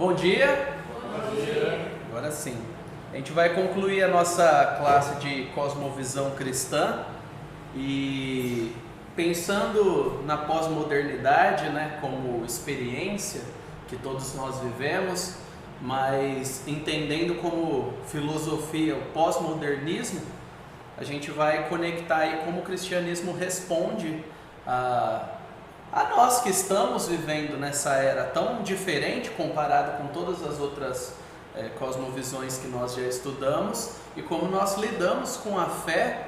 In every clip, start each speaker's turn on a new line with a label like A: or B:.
A: Bom dia.
B: Bom dia.
A: Agora sim. A gente vai concluir a nossa classe de cosmovisão cristã e pensando na pós-modernidade, né, como experiência que todos nós vivemos, mas entendendo como filosofia o pós-modernismo, a gente vai conectar aí como o cristianismo responde a nós que estamos vivendo nessa era tão diferente comparado com todas as outras cosmovisões que nós já estudamos e como nós lidamos com a fé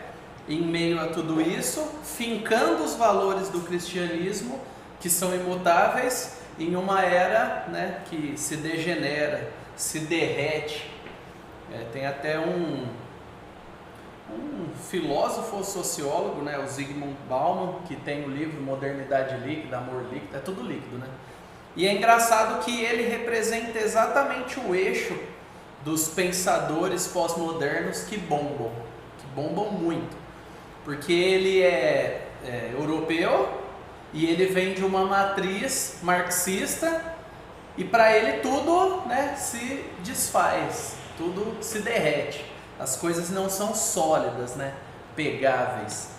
A: em meio a tudo isso, fincando os valores do cristianismo que são imutáveis em uma era, né, que se degenera, se derrete. Tem até um filósofo sociólogo, né, o Zygmunt Bauman, que tem o livro Modernidade Líquida, Amor Líquido, é tudo líquido, né? E é engraçado que ele representa exatamente o eixo dos pensadores pós-modernos que bombam muito, porque ele é europeu e ele vem de uma matriz marxista e para ele tudo, né, se desfaz, tudo se derrete. As coisas não são sólidas, né? Pegáveis.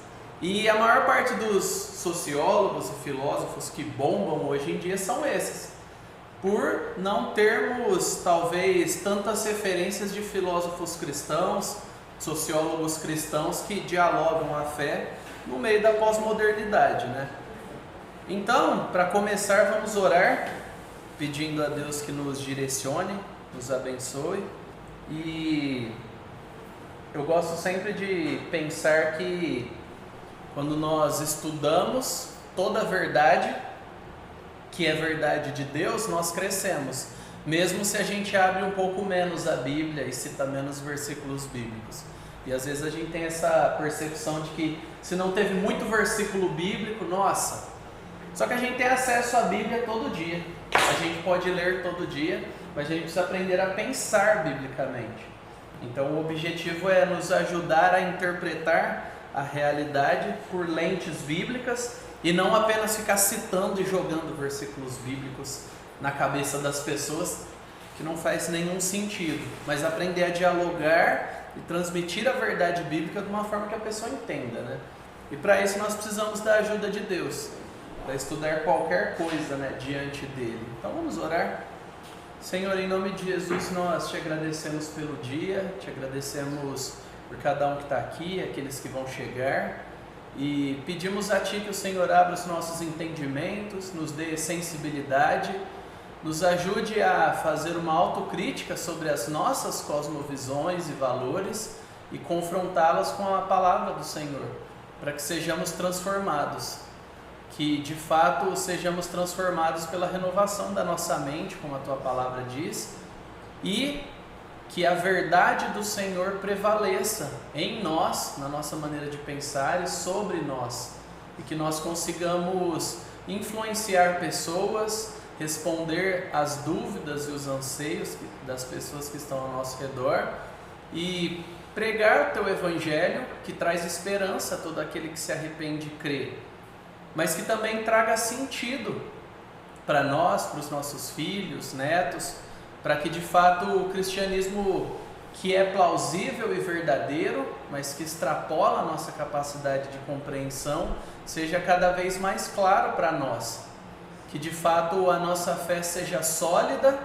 A: E a maior parte dos sociólogos e filósofos que bombam hoje em dia são esses. Por não termos, talvez, tantas referências de filósofos cristãos, sociólogos cristãos que dialogam a fé no meio da pós-modernidade, né? Então, para começar, vamos orar, pedindo a Deus que nos direcione, nos abençoe. E eu gosto sempre de pensar que quando nós estudamos toda a verdade, que é verdade de Deus, nós crescemos, mesmo se a gente abre um pouco menos a Bíblia e cita menos versículos bíblicos. E às vezes a gente tem essa percepção de que se não teve muito versículo bíblico, nossa, só que a gente tem acesso à Bíblia todo dia, a gente pode ler todo dia, mas a gente precisa aprender a pensar biblicamente. Então o objetivo é nos ajudar a interpretar a realidade por lentes bíblicas e não apenas ficar citando e jogando versículos bíblicos na cabeça das pessoas, que não faz nenhum sentido, mas aprender a dialogar e transmitir a verdade bíblica de uma forma que a pessoa entenda, né? E para isso nós precisamos da ajuda de Deus, para estudar qualquer coisa, né, diante dele. Então vamos orar. Senhor, em nome de Jesus, nós te agradecemos pelo dia, te agradecemos por cada um que está aqui, aqueles que vão chegar, e pedimos a Ti que o Senhor abra os nossos entendimentos, nos dê sensibilidade, nos ajude a fazer uma autocrítica sobre as nossas cosmovisões e valores e confrontá-las com a palavra do Senhor, para que sejamos transformados. Que de fato sejamos transformados pela renovação da nossa mente, como a Tua palavra diz, e que a verdade do Senhor prevaleça em nós, na nossa maneira de pensar e sobre nós, e que nós consigamos influenciar pessoas, responder às dúvidas e os anseios das pessoas que estão ao nosso redor e pregar o Teu Evangelho, que traz esperança a todo aquele que se arrepende e crê, mas que também traga sentido para nós, para os nossos filhos, netos, para que de fato o cristianismo, que é plausível e verdadeiro, mas que extrapola a nossa capacidade de compreensão, seja cada vez mais claro para nós. Que de fato a nossa fé seja sólida,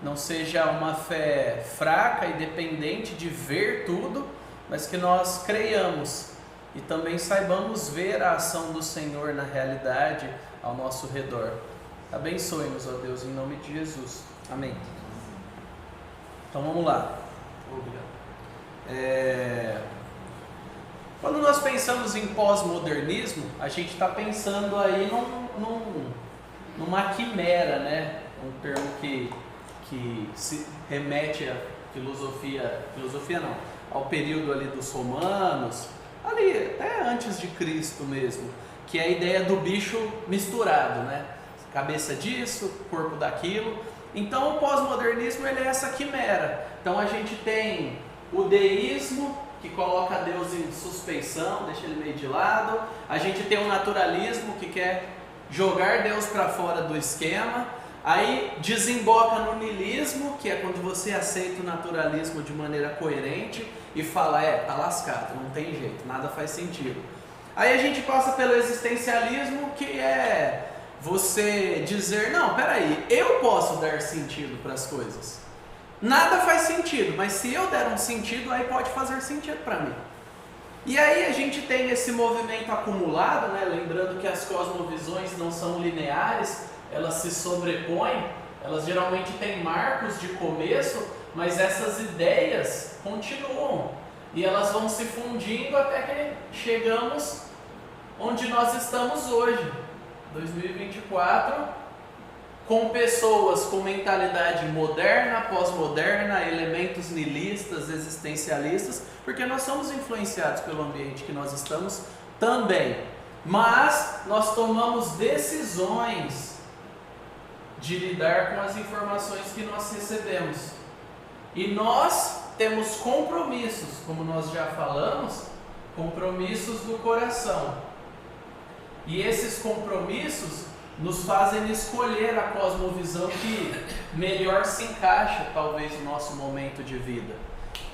A: não seja uma fé fraca e dependente de ver tudo, mas que nós creiamos e também saibamos ver a ação do Senhor na realidade ao nosso redor. Abençoe-nos, ó Deus, em nome de Jesus. Amém. Então vamos lá. Obrigado. Quando nós pensamos em pós-modernismo, a gente está pensando aí numa quimera, né? Um termo que se remete à filosofia não, ao período ali dos romanos, ali até antes de Cristo mesmo, que é a ideia do bicho misturado, né? Cabeça disso, corpo daquilo. Então o pós-modernismo ele é essa quimera. Então a gente tem o deísmo, que coloca Deus em suspeição, deixa ele meio de lado. A gente tem o naturalismo, que quer jogar Deus para fora do esquema. Aí desemboca no niilismo, que é quando você aceita o naturalismo de maneira coerente e fala, tá lascado, não tem jeito, nada faz sentido. Aí a gente passa pelo existencialismo, que é você dizer, não, peraí, eu posso dar sentido para as coisas. Nada faz sentido, mas se eu der um sentido, aí pode fazer sentido para mim. E aí a gente tem esse movimento acumulado, né? Lembrando que as cosmovisões não são lineares, elas se sobrepõem, elas geralmente têm marcos de começo, mas essas ideias continuam e elas vão se fundindo até que chegamos onde nós estamos hoje, 2024, com pessoas com mentalidade moderna, pós-moderna, elementos niilistas, existencialistas, porque nós somos influenciados pelo ambiente que nós estamos também. Mas nós tomamos decisões de lidar com as informações que nós recebemos. E nós temos compromissos, como nós já falamos, compromissos do coração. E esses compromissos nos fazem escolher a cosmovisão que melhor se encaixa, talvez, no nosso momento de vida.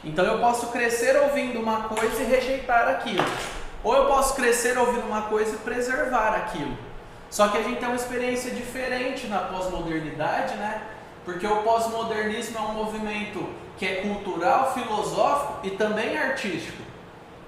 A: Então eu posso crescer ouvindo uma coisa e rejeitar aquilo. Ou eu posso crescer ouvindo uma coisa e preservar aquilo. Só que a gente tem uma experiência diferente na pós-modernidade, né? Porque o pós-modernismo é um movimento que é cultural, filosófico e também artístico.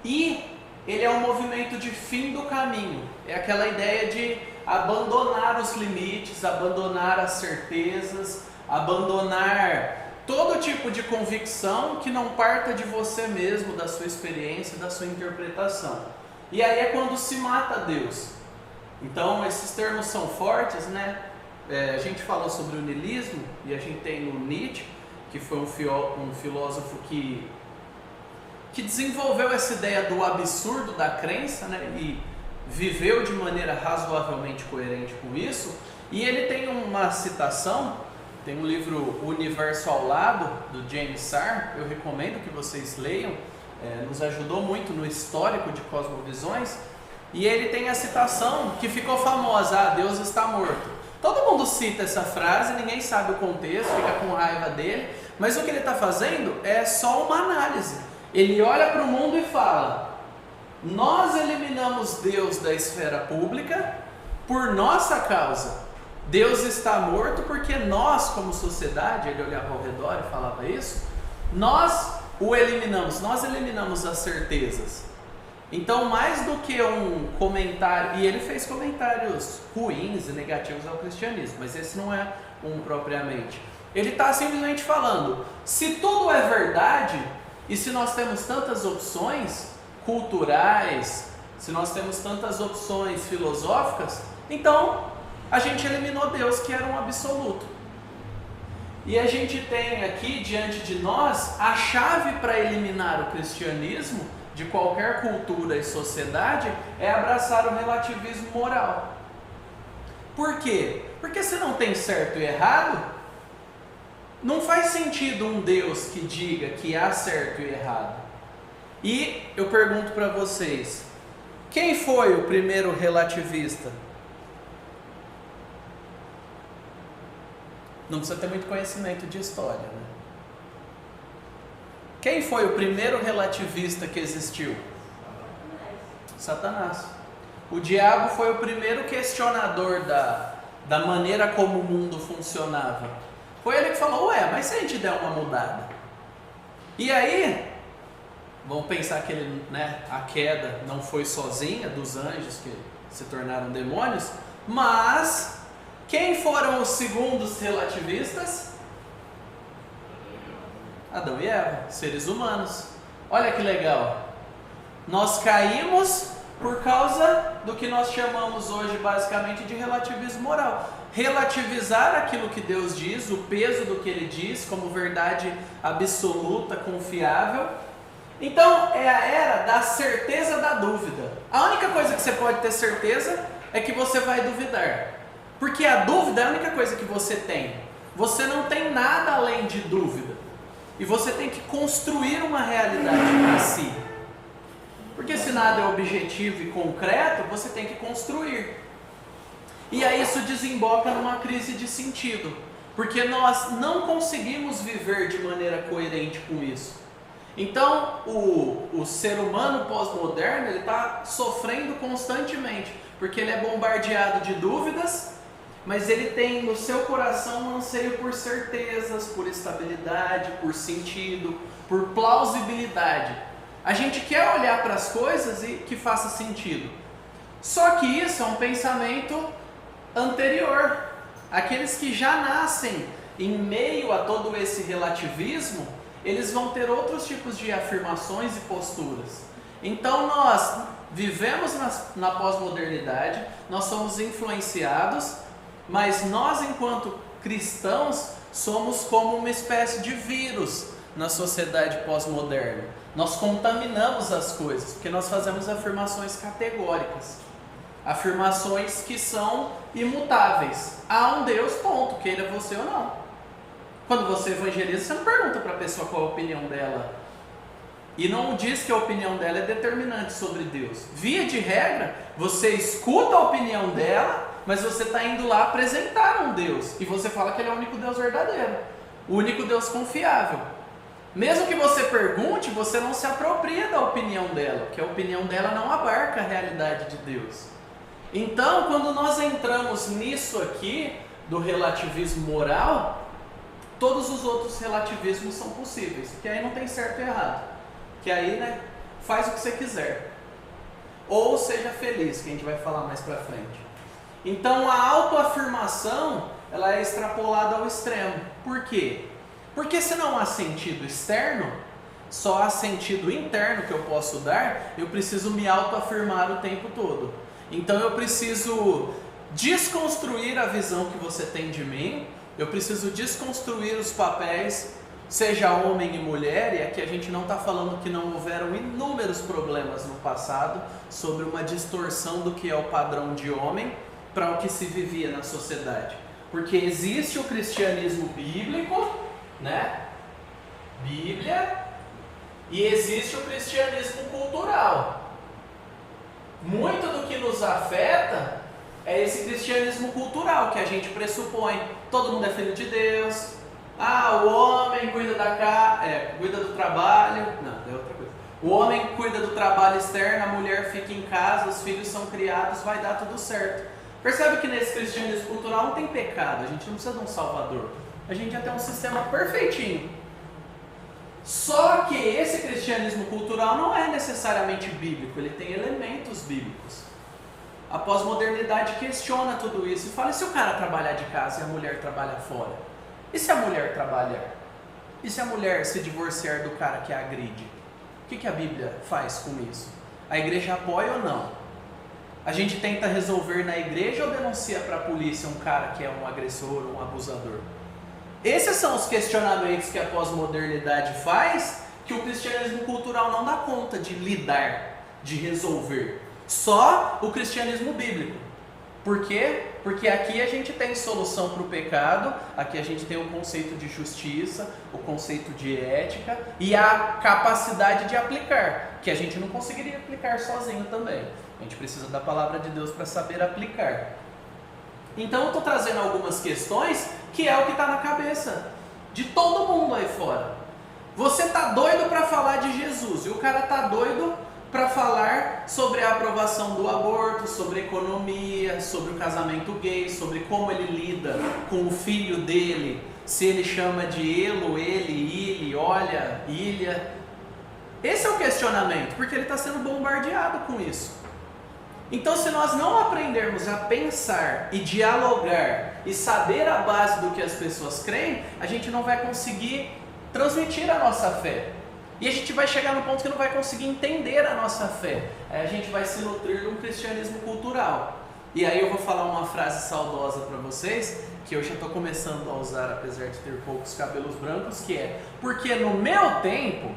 A: E ele é um movimento de fim do caminho. É aquela ideia de abandonar os limites, abandonar as certezas, abandonar todo tipo de convicção que não parta de você mesmo, da sua experiência, da sua interpretação. E aí é quando se mata Deus. Então esses termos são fortes, né? A gente falou sobre o niilismo e a gente tem o Nietzsche, que foi um filósofo que desenvolveu essa ideia do absurdo da crença, né? E viveu de maneira razoavelmente coerente com isso. E ele tem uma citação, tem um livro O Universo ao Lado, do James Sarr, eu recomendo que vocês leiam, nos ajudou muito no histórico de cosmovisões. E ele tem a citação que ficou famosa, Deus está morto. Todo mundo cita essa frase, ninguém sabe o contexto, fica com raiva dele, mas o que ele está fazendo é só uma análise. Ele olha para o mundo e fala: nós eliminamos Deus da esfera pública por nossa causa. Deus está morto porque nós, como sociedade, ele olhava ao redor e falava isso, nós o eliminamos, nós eliminamos as certezas. Então, mais do que um comentário, e ele fez comentários ruins e negativos ao cristianismo, mas esse não é um propriamente. Ele está simplesmente falando, se tudo é verdade, e se nós temos tantas opções culturais, se nós temos tantas opções filosóficas, então a gente eliminou Deus, que era um absoluto. E a gente tem aqui diante de nós a chave para eliminar o cristianismo de qualquer cultura e sociedade é abraçar o relativismo moral. Por quê? Porque se não tem certo e errado, não faz sentido um Deus que diga que há certo e errado. E eu pergunto para vocês, quem foi o primeiro relativista? Não precisa ter muito conhecimento de história, né? Quem foi o primeiro relativista que existiu? Satanás. O diabo foi o primeiro questionador da maneira como o mundo funcionava. Foi ele que falou, mas se a gente der uma mudada? E aí, vamos pensar que ele, a queda não foi sozinha dos anjos que se tornaram demônios, mas quem foram os segundos relativistas? Adão e Eva, seres humanos. Olha que legal. Nós caímos por causa do que nós chamamos hoje basicamente de relativismo moral. Relativizar aquilo que Deus diz, o peso do que Ele diz como verdade absoluta, confiável. Então é a era da certeza da dúvida. A única coisa que você pode ter certeza é que você vai duvidar. Porque a dúvida é a única coisa que você tem. Você não tem nada além de dúvida. E você tem que construir uma realidade para si. Porque se nada é objetivo e concreto, você tem que construir. E aí isso desemboca numa crise de sentido, porque nós não conseguimos viver de maneira coerente com isso. Então o ser humano pós-moderno, ele está sofrendo constantemente, porque ele é bombardeado de dúvidas, mas ele tem no seu coração um anseio por certezas, por estabilidade, por sentido, por plausibilidade. A gente quer olhar para as coisas e que faça sentido. Só que isso é um pensamento anterior. Aqueles que já nascem em meio a todo esse relativismo, eles vão ter outros tipos de afirmações e posturas. Então nós vivemos na pós-modernidade, nós somos influenciados, mas nós enquanto cristãos somos como uma espécie de vírus na sociedade pós-moderna. Nós contaminamos as coisas, porque nós fazemos afirmações categóricas. Afirmações que são imutáveis. Há um Deus, ponto, queira você ou não. Quando você evangeliza, você não pergunta para a pessoa qual a opinião dela. E não diz que a opinião dela é determinante sobre Deus. Via de regra, você escuta a opinião dela, mas você está indo lá apresentar um Deus. E você fala que ele é o único Deus verdadeiro. O único Deus confiável. Mesmo que você pergunte, você não se apropria da opinião dela, porque a opinião dela não abarca a realidade de Deus. Então, quando nós entramos nisso aqui, do relativismo moral, todos os outros relativismos são possíveis, porque aí não tem certo e errado. Que aí, faz o que você quiser. Ou seja feliz, que a gente vai falar mais pra frente. Então, a autoafirmação, ela é extrapolada ao extremo. Por quê? Porque se não há sentido externo, só há sentido interno que eu posso dar, eu preciso me autoafirmar o tempo todo. Então eu preciso desconstruir a visão que você tem de mim, eu preciso desconstruir os papéis, seja homem e mulher, e aqui a gente não está falando que não houveram inúmeros problemas no passado sobre uma distorção do que é o padrão de homem para o que se vivia na sociedade. Porque existe o cristianismo bíblico, Bíblia, e existe o cristianismo cultural. Muito do que nos afeta é esse cristianismo cultural que a gente pressupõe. Todo mundo é filho de Deus. O homem cuida cuida do trabalho. Não, é outra coisa. O homem cuida do trabalho externo, a mulher fica em casa, os filhos são criados, vai dar tudo certo. Percebe que nesse cristianismo cultural não tem pecado, a gente não precisa de um salvador. A gente já tem um sistema perfeitinho. Só que esse cristianismo cultural não é necessariamente bíblico, ele tem elementos bíblicos. A pós-modernidade questiona tudo isso e fala: e se o cara trabalhar de casa e a mulher trabalhar fora? E se a mulher trabalhar? E se a mulher se divorciar do cara que a agride? O que a Bíblia faz com isso? A igreja apoia ou não? A gente tenta resolver na igreja ou denuncia para a polícia um cara que é um agressor ou um abusador? Esses são os questionamentos que a pós-modernidade faz, que o cristianismo cultural não dá conta de lidar, de resolver. Só o cristianismo bíblico. Por quê? Porque aqui a gente tem solução para o pecado, aqui a gente tem o conceito de justiça, o conceito de ética e a capacidade de aplicar, que a gente não conseguiria aplicar sozinho também. A gente precisa da palavra de Deus para saber aplicar. Então eu estou trazendo algumas questões que é o que está na cabeça de todo mundo aí fora. Você está doido para falar de Jesus e o cara está doido para falar sobre a aprovação do aborto, sobre economia, sobre o casamento gay, sobre como ele lida com o filho dele, se ele chama de elo, ele, ile, olha, ilha. Esse é o questionamento, porque ele está sendo bombardeado com isso. Então, se nós não aprendermos a pensar e dialogar e saber a base do que as pessoas creem, a gente não vai conseguir transmitir a nossa fé. E a gente vai chegar no ponto que não vai conseguir entender a nossa fé. Aí a gente vai se nutrir de um cristianismo cultural. E aí eu vou falar uma frase saudosa para vocês, que eu já estou começando a usar, apesar de ter poucos cabelos brancos, que é: porque no meu tempo,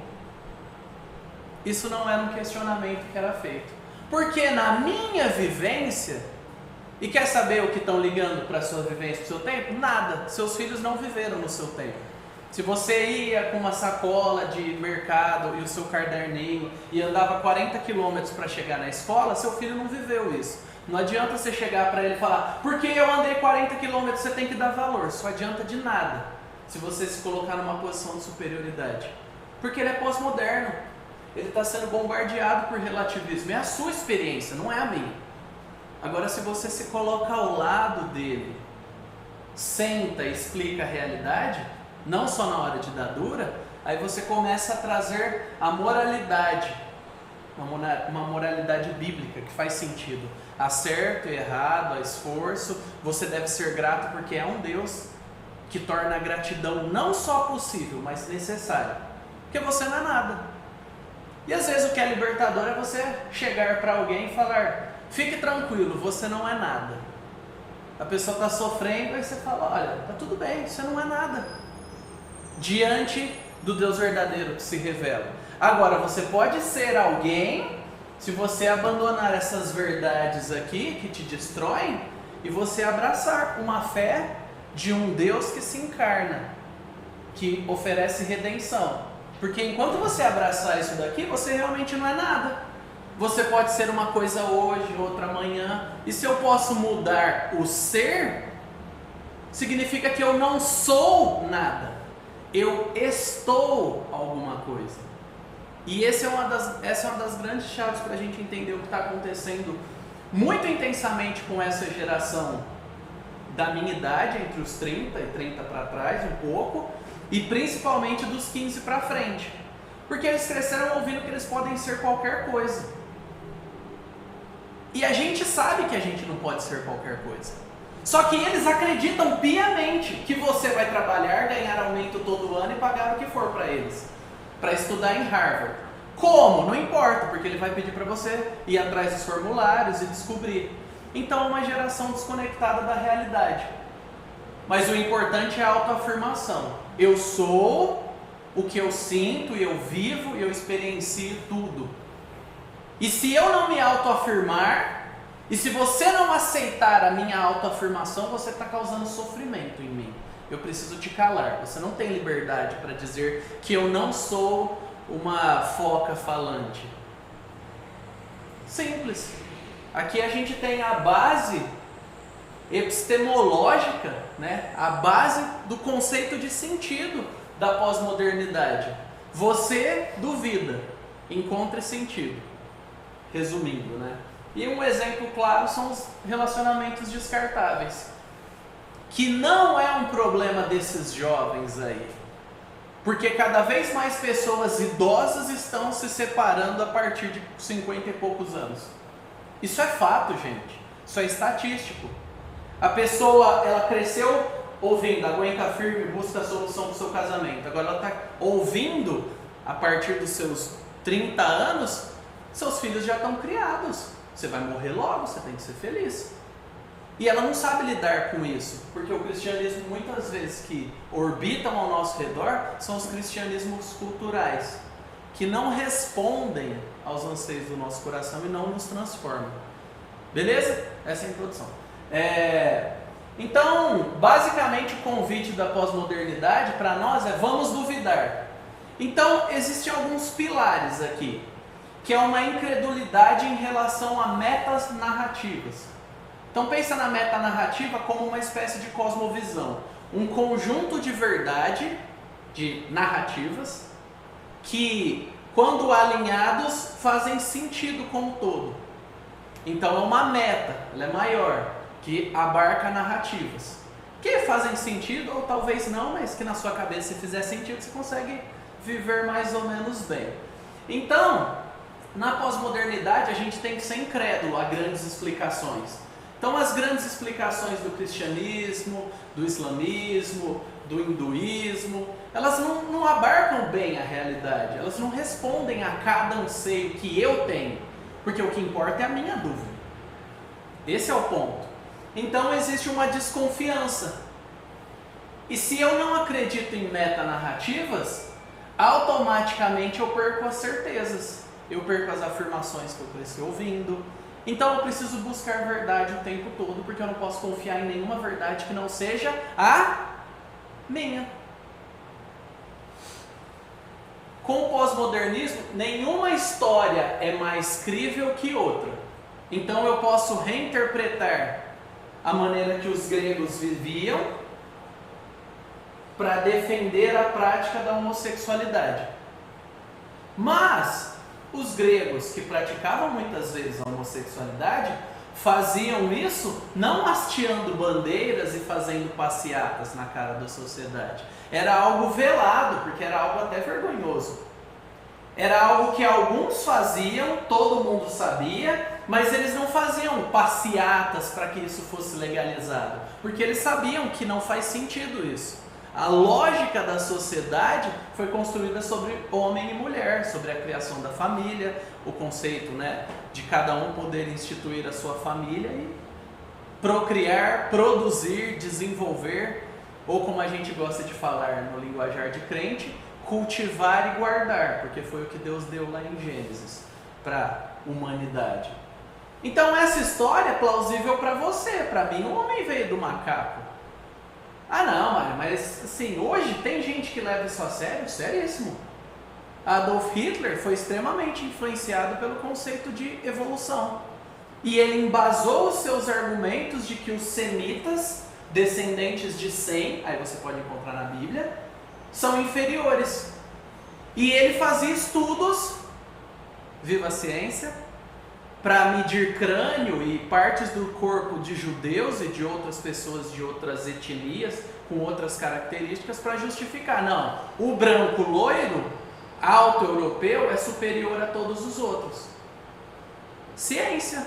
A: isso não era um questionamento que era feito. Porque na minha vivência, e quer saber o que estão ligando para a sua vivência, para o seu tempo? Nada, seus filhos não viveram no seu tempo. Se você ia com uma sacola de mercado e o seu caderninho e andava 40 quilômetros para chegar na escola, seu filho não viveu isso. Não adianta você chegar para ele e falar, porque eu andei 40 quilômetros, você tem que dar valor. Só adianta de nada se você se colocar numa posição de superioridade. Porque ele é pós-moderno. Ele está sendo bombardeado por relativismo. É a sua experiência, não é a minha. Agora, se você se coloca ao lado dele, senta e explica a realidade, não só na hora de dar dura, aí você começa a trazer a moralidade, uma moralidade bíblica que faz sentido. Há certo e errado, há esforço, você deve ser grato porque é um Deus que torna a gratidão não só possível, mas necessária. Porque você não é nada. E às vezes o que é libertador é você chegar para alguém e falar, fique tranquilo, você não é nada. A pessoa está sofrendo, aí você fala, olha, tá tudo bem, você não é nada. Diante do Deus verdadeiro que se revela. Agora, você pode ser alguém se você abandonar essas verdades aqui que te destroem e você abraçar uma fé de um Deus que se encarna, que oferece redenção. Porque enquanto você abraçar isso daqui, você realmente não é nada. Você pode ser uma coisa hoje, outra amanhã. E se eu posso mudar o ser, significa que eu não sou nada. Eu estou alguma coisa. E essa é uma das grandes chaves para a gente entender o que está acontecendo muito intensamente com essa geração da minha idade, entre os 30 e 30 para trás, um pouco, e principalmente dos 15 para frente. Porque eles cresceram ouvindo que eles podem ser qualquer coisa. E a gente sabe que a gente não pode ser qualquer coisa. Só que eles acreditam piamente que você vai trabalhar, ganhar aumento todo ano e pagar o que for para eles. Para estudar em Harvard. Como? Não importa, porque ele vai pedir para você ir atrás dos formulários e descobrir. Então é uma geração desconectada da realidade. Mas o importante é a autoafirmação. Eu sou o que eu sinto, eu vivo e eu experiencio tudo. E se eu não me autoafirmar, e se você não aceitar a minha autoafirmação, você está causando sofrimento em mim. Eu preciso te calar. Você não tem liberdade para dizer que eu não sou uma foca falante. Simples. Aqui a gente tem a base epistemológica, né? A base do conceito de sentido da pós-modernidade. Você duvida, encontre sentido. Resumindo, né? E um exemplo claro são os relacionamentos descartáveis. Que não é um problema desses jovens aí. Porque cada vez mais pessoas idosas estão se separando a partir de 50 e poucos anos. Isso é fato, gente. Isso é estatístico. A pessoa, ela cresceu ouvindo, aguenta firme, busca a solução do seu casamento. Agora ela está ouvindo, a partir dos seus 30 anos, seus filhos já estão criados. Você vai morrer logo, você tem que ser feliz. E ela não sabe lidar com isso, porque o cristianismo, muitas vezes, que orbitam ao nosso redor, são os cristianismos culturais, que não respondem aos anseios do nosso coração e não nos transformam. Beleza? Essa é a introdução. Então, basicamente, o convite da pós-modernidade para nós é: vamos duvidar. Então, existem alguns pilares aqui, que é uma incredulidade em relação a metas narrativas. Então pensa na metanarrativa como uma espécie de cosmovisão, um conjunto de verdade, de narrativas, que quando alinhados fazem sentido como todo. Então é uma meta, ela é maior, que abarca narrativas, que fazem sentido ou talvez não, mas que na sua cabeça, se fizer sentido, você consegue viver mais ou menos bem. Então, na pós-modernidade a gente tem que ser incrédulo a grandes explicações. Então as grandes explicações do cristianismo, do islamismo, do hinduísmo, elas não abarcam bem a realidade, elas não respondem a cada anseio que eu tenho, porque o que importa é a minha dúvida. Esse é o ponto. Então existe uma desconfiança. E se eu não acredito em metanarrativas, automaticamente eu perco as certezas, eu perco as afirmações que eu cresci ouvindo. Então eu preciso buscar verdade o tempo todo, porque eu não posso confiar em nenhuma verdade que não seja a minha. Com o pós-modernismo, nenhuma história é mais crível que outra. Então eu posso reinterpretar a maneira que os gregos viviam para defender a prática da homossexualidade. Mas os gregos que praticavam muitas vezes a homossexualidade faziam isso não hasteando bandeiras e fazendo passeatas na cara da sociedade. Era algo velado, porque era algo até vergonhoso. Era algo que alguns faziam, todo mundo sabia, mas eles não faziam passeatas para que isso fosse legalizado, porque eles sabiam que não faz sentido isso. A lógica da sociedade foi construída sobre homem e mulher, sobre a criação da família, o conceito, né, de cada um poder instituir a sua família e procriar, produzir, desenvolver, ou como a gente gosta de falar no linguajar de crente, cultivar e guardar, porque foi o que Deus deu lá em Gênesis para a humanidade. Então essa história é plausível para você, para mim o homem veio do macaco. Ah não, Mário, mas assim, hoje tem gente que leva isso a sério, seríssimo. Adolf Hitler foi extremamente influenciado pelo conceito de evolução. E ele embasou os seus argumentos de que os semitas, descendentes de Sem, aí você pode encontrar na Bíblia, são inferiores. E ele fazia estudos, viva a ciência, para medir crânio e partes do corpo de judeus e de outras pessoas de outras etnias, com outras características, para justificar. Não, o branco loiro, alto europeu, é superior a todos os outros. Ciência.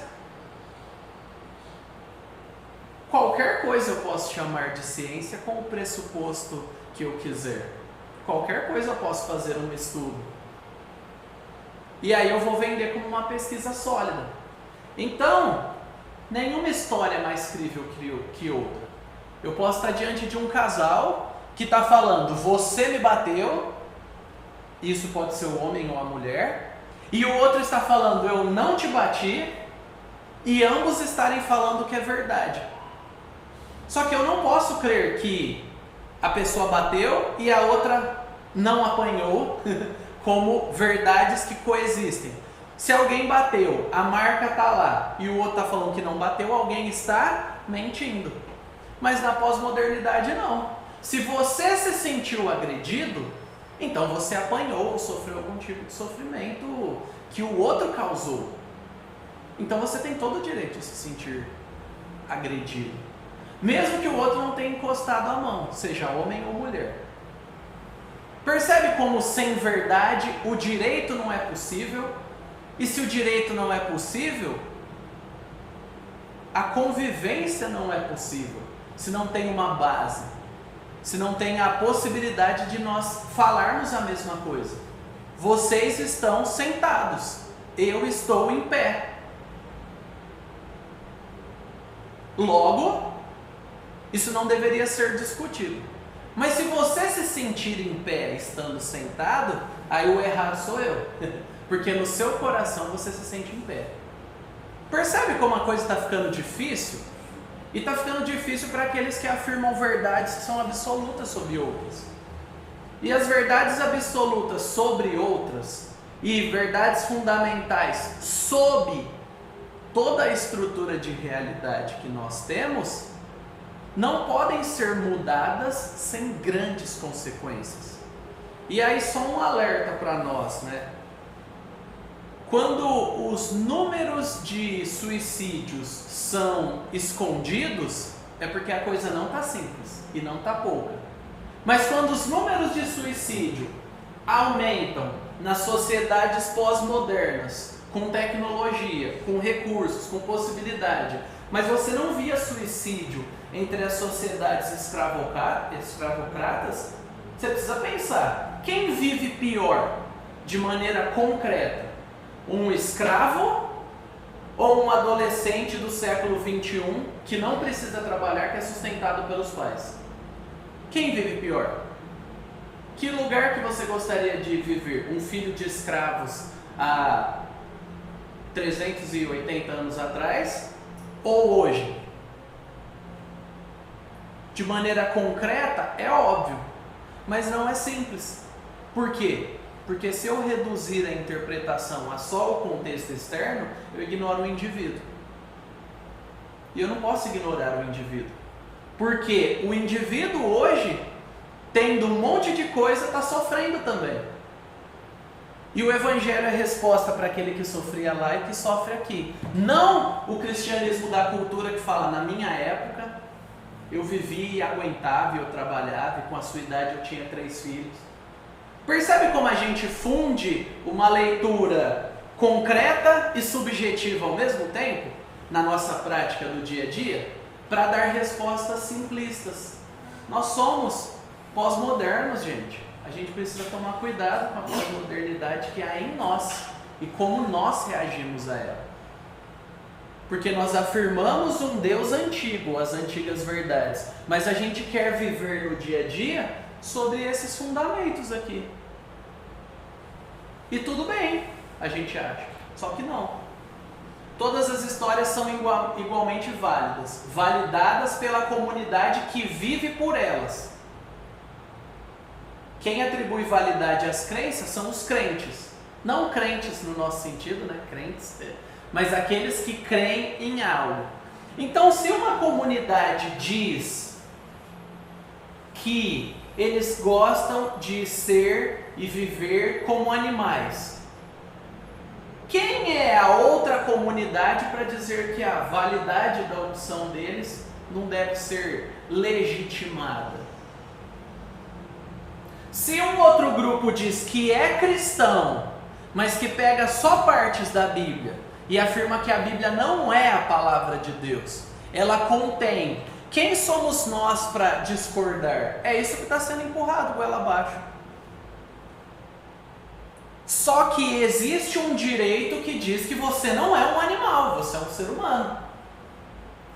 A: Qualquer coisa eu posso chamar de ciência com o pressuposto que eu quiser. Qualquer coisa eu posso fazer um estudo. E aí eu vou vender como uma pesquisa sólida. Então, nenhuma história é mais crível que outra. Eu posso estar diante de um casal que está falando, você me bateu, isso pode ser o homem ou a mulher, e o outro está falando, eu não te bati, e ambos estarem falando que é verdade. Só que eu não posso crer que a pessoa bateu e a outra não apanhou, como verdades que coexistem. Se alguém bateu, a marca está lá, e o outro está falando que não bateu, alguém está mentindo. Mas na pós-modernidade não. Se você se sentiu agredido, então você apanhou ou sofreu algum tipo de sofrimento que o outro causou. Então você tem todo o direito de se sentir agredido. Mesmo que o outro não tenha encostado a mão, seja homem ou mulher. Percebe como sem verdade o direito não é possível? E se o direito não é possível, a convivência não é possível. Se não tem uma base, se não tem a possibilidade de nós falarmos a mesma coisa. Vocês estão sentados, eu estou em pé. Logo, isso não deveria ser discutido. Mas se você se sentir em pé estando sentado, aí o errado sou eu. Porque no seu coração você se sente em pé. Percebe como a coisa está ficando difícil? E está ficando difícil para aqueles que afirmam verdades que são absolutas sobre outras. E as verdades absolutas sobre outras e verdades fundamentais sob toda a estrutura de realidade que nós temos não podem ser mudadas sem grandes consequências. E aí só um alerta para nós, né? Quando os números de suicídios são escondidos, é porque a coisa não está simples e não está pouca. Mas quando os números de suicídio aumentam nas sociedades pós-modernas, com tecnologia, com recursos, com possibilidade, mas você não via suicídio entre as sociedades escravocratas, você precisa pensar, quem vive pior de maneira concreta? Um escravo ou um adolescente do século 21 que não precisa trabalhar, que é sustentado pelos pais? Quem vive pior? Que lugar que você gostaria de viver? Um filho de escravos há 380 anos atrás ou hoje? De maneira concreta, é óbvio, mas não é simples. Por quê? Porque se eu reduzir a interpretação a só o contexto externo, eu ignoro o indivíduo. E eu não posso ignorar o indivíduo. Porque o indivíduo hoje, tendo um monte de coisa, está sofrendo também. E o Evangelho é a resposta para aquele que sofria lá e que sofre aqui. Não o cristianismo da cultura que fala, na minha época, eu vivia e aguentava, eu trabalhava, e com a sua idade eu tinha 3 filhos. Percebe como a gente funde uma leitura concreta e subjetiva ao mesmo tempo, na nossa prática do dia a dia, para dar respostas simplistas. Nós somos pós-modernos, gente. A gente precisa tomar cuidado com a pós-modernidade que há em nós e como nós reagimos a ela. Porque nós afirmamos um Deus antigo, as antigas verdades, mas a gente quer viver no dia a dia sobre esses fundamentos aqui. E tudo bem, a gente acha, só que não. Todas as histórias são igualmente válidas, validadas pela comunidade que vive por elas. Quem atribui validade às crenças são os crentes. Não crentes no nosso sentido, né? Crentes, mas aqueles que creem em algo. Então, se uma comunidade diz que eles gostam de ser e viver como animais, quem é a outra comunidade para dizer que a validade da opção deles não deve ser legitimada? Se um outro grupo diz que é cristão, mas que pega só partes da Bíblia e afirma que a Bíblia não é a palavra de Deus, ela contém. Quem somos nós para discordar? É isso que está sendo empurrado goela abaixo. Só que existe um direito que diz que você não é um animal, você é um ser humano.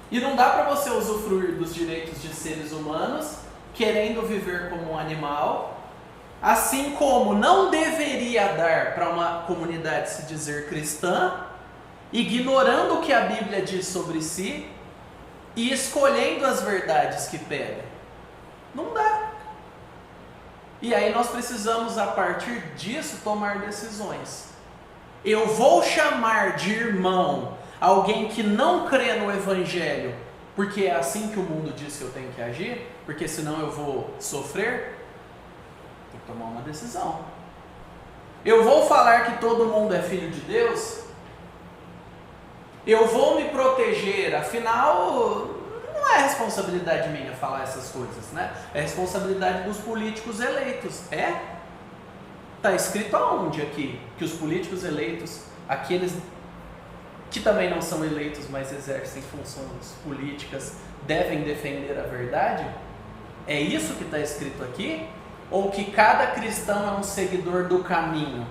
A: E não dá para você usufruir dos direitos de seres humanos querendo viver como um animal, assim como não deveria dar para uma comunidade se dizer cristã, ignorando o que a Bíblia diz sobre si e escolhendo as verdades que pega. Não dá. E aí nós precisamos, a partir disso, tomar decisões. Eu vou chamar de irmão alguém que não crê no Evangelho, porque é assim que o mundo diz que eu tenho que agir, porque senão eu vou sofrer? Tem que tomar uma decisão. Eu vou falar que todo mundo é filho de Deus? Eu vou me proteger, afinal, não é responsabilidade minha falar essas coisas, né? É responsabilidade dos políticos eleitos. É? Está escrito aonde aqui? Que os políticos eleitos, aqueles que também não são eleitos, mas exercem funções políticas, devem defender a verdade? É isso que está escrito aqui? Ou que cada cristão é um seguidor do caminho?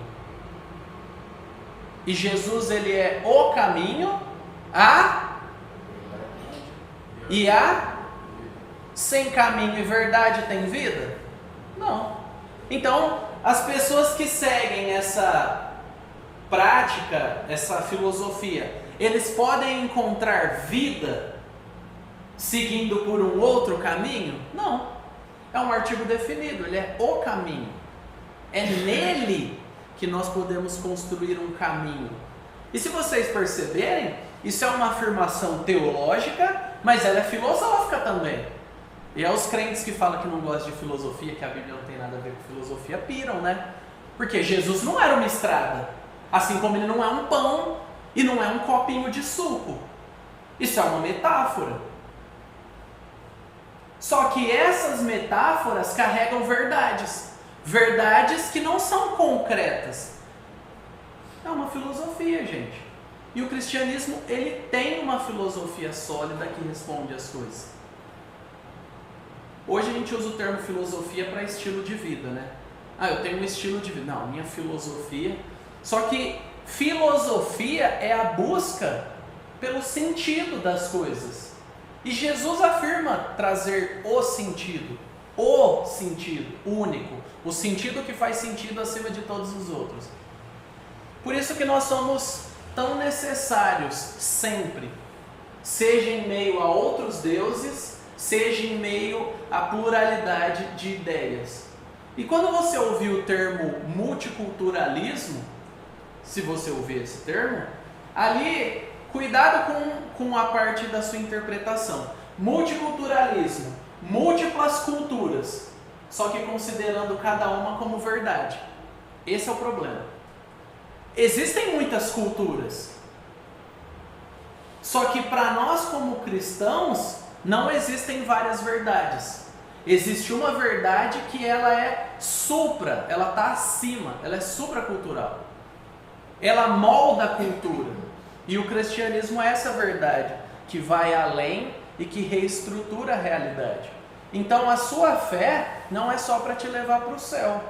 A: E Jesus, ele é o caminho, sem caminho e verdade tem vida? Não. Então, as pessoas que seguem essa prática, essa filosofia, eles podem encontrar vida seguindo por um outro caminho? Não. É um artigo definido, ele é o caminho. É nele que nós podemos construir um caminho. E se vocês perceberem, isso é uma afirmação teológica, mas ela é filosófica também. E é os crentes que falam que não gostam de filosofia, que a Bíblia não tem nada a ver com filosofia, piram, né? Porque Jesus não era uma estrada, assim como ele não é um pão e não é um copinho de suco. Isso é uma metáfora. Só que essas metáforas carregam verdades. Verdades que não são concretas. É uma filosofia, gente. E o cristianismo, ele tem uma filosofia sólida que responde às coisas. Hoje a gente usa o termo filosofia para estilo de vida, né? Eu tenho um estilo de vida. Não, minha filosofia. Só que filosofia é a busca pelo sentido das coisas. E Jesus afirma trazer o sentido único, o sentido que faz sentido acima de todos os outros. Por isso que nós somos tão necessários sempre, seja em meio a outros deuses, seja em meio à pluralidade de ideias. E quando você ouvir o termo multiculturalismo, se você ouvir esse termo, ali cuidado com a parte da sua interpretação. Multiculturalismo, múltiplas culturas, só que considerando cada uma como verdade. Esse é o problema. Existem muitas culturas, só que para nós como cristãos não existem várias verdades. Existe uma verdade que ela é supra, ela está acima, ela é supracultural. Ela molda a cultura. E o cristianismo é essa verdade que vai além e que reestrutura a realidade. Então a sua fé não é só para te levar para o céu.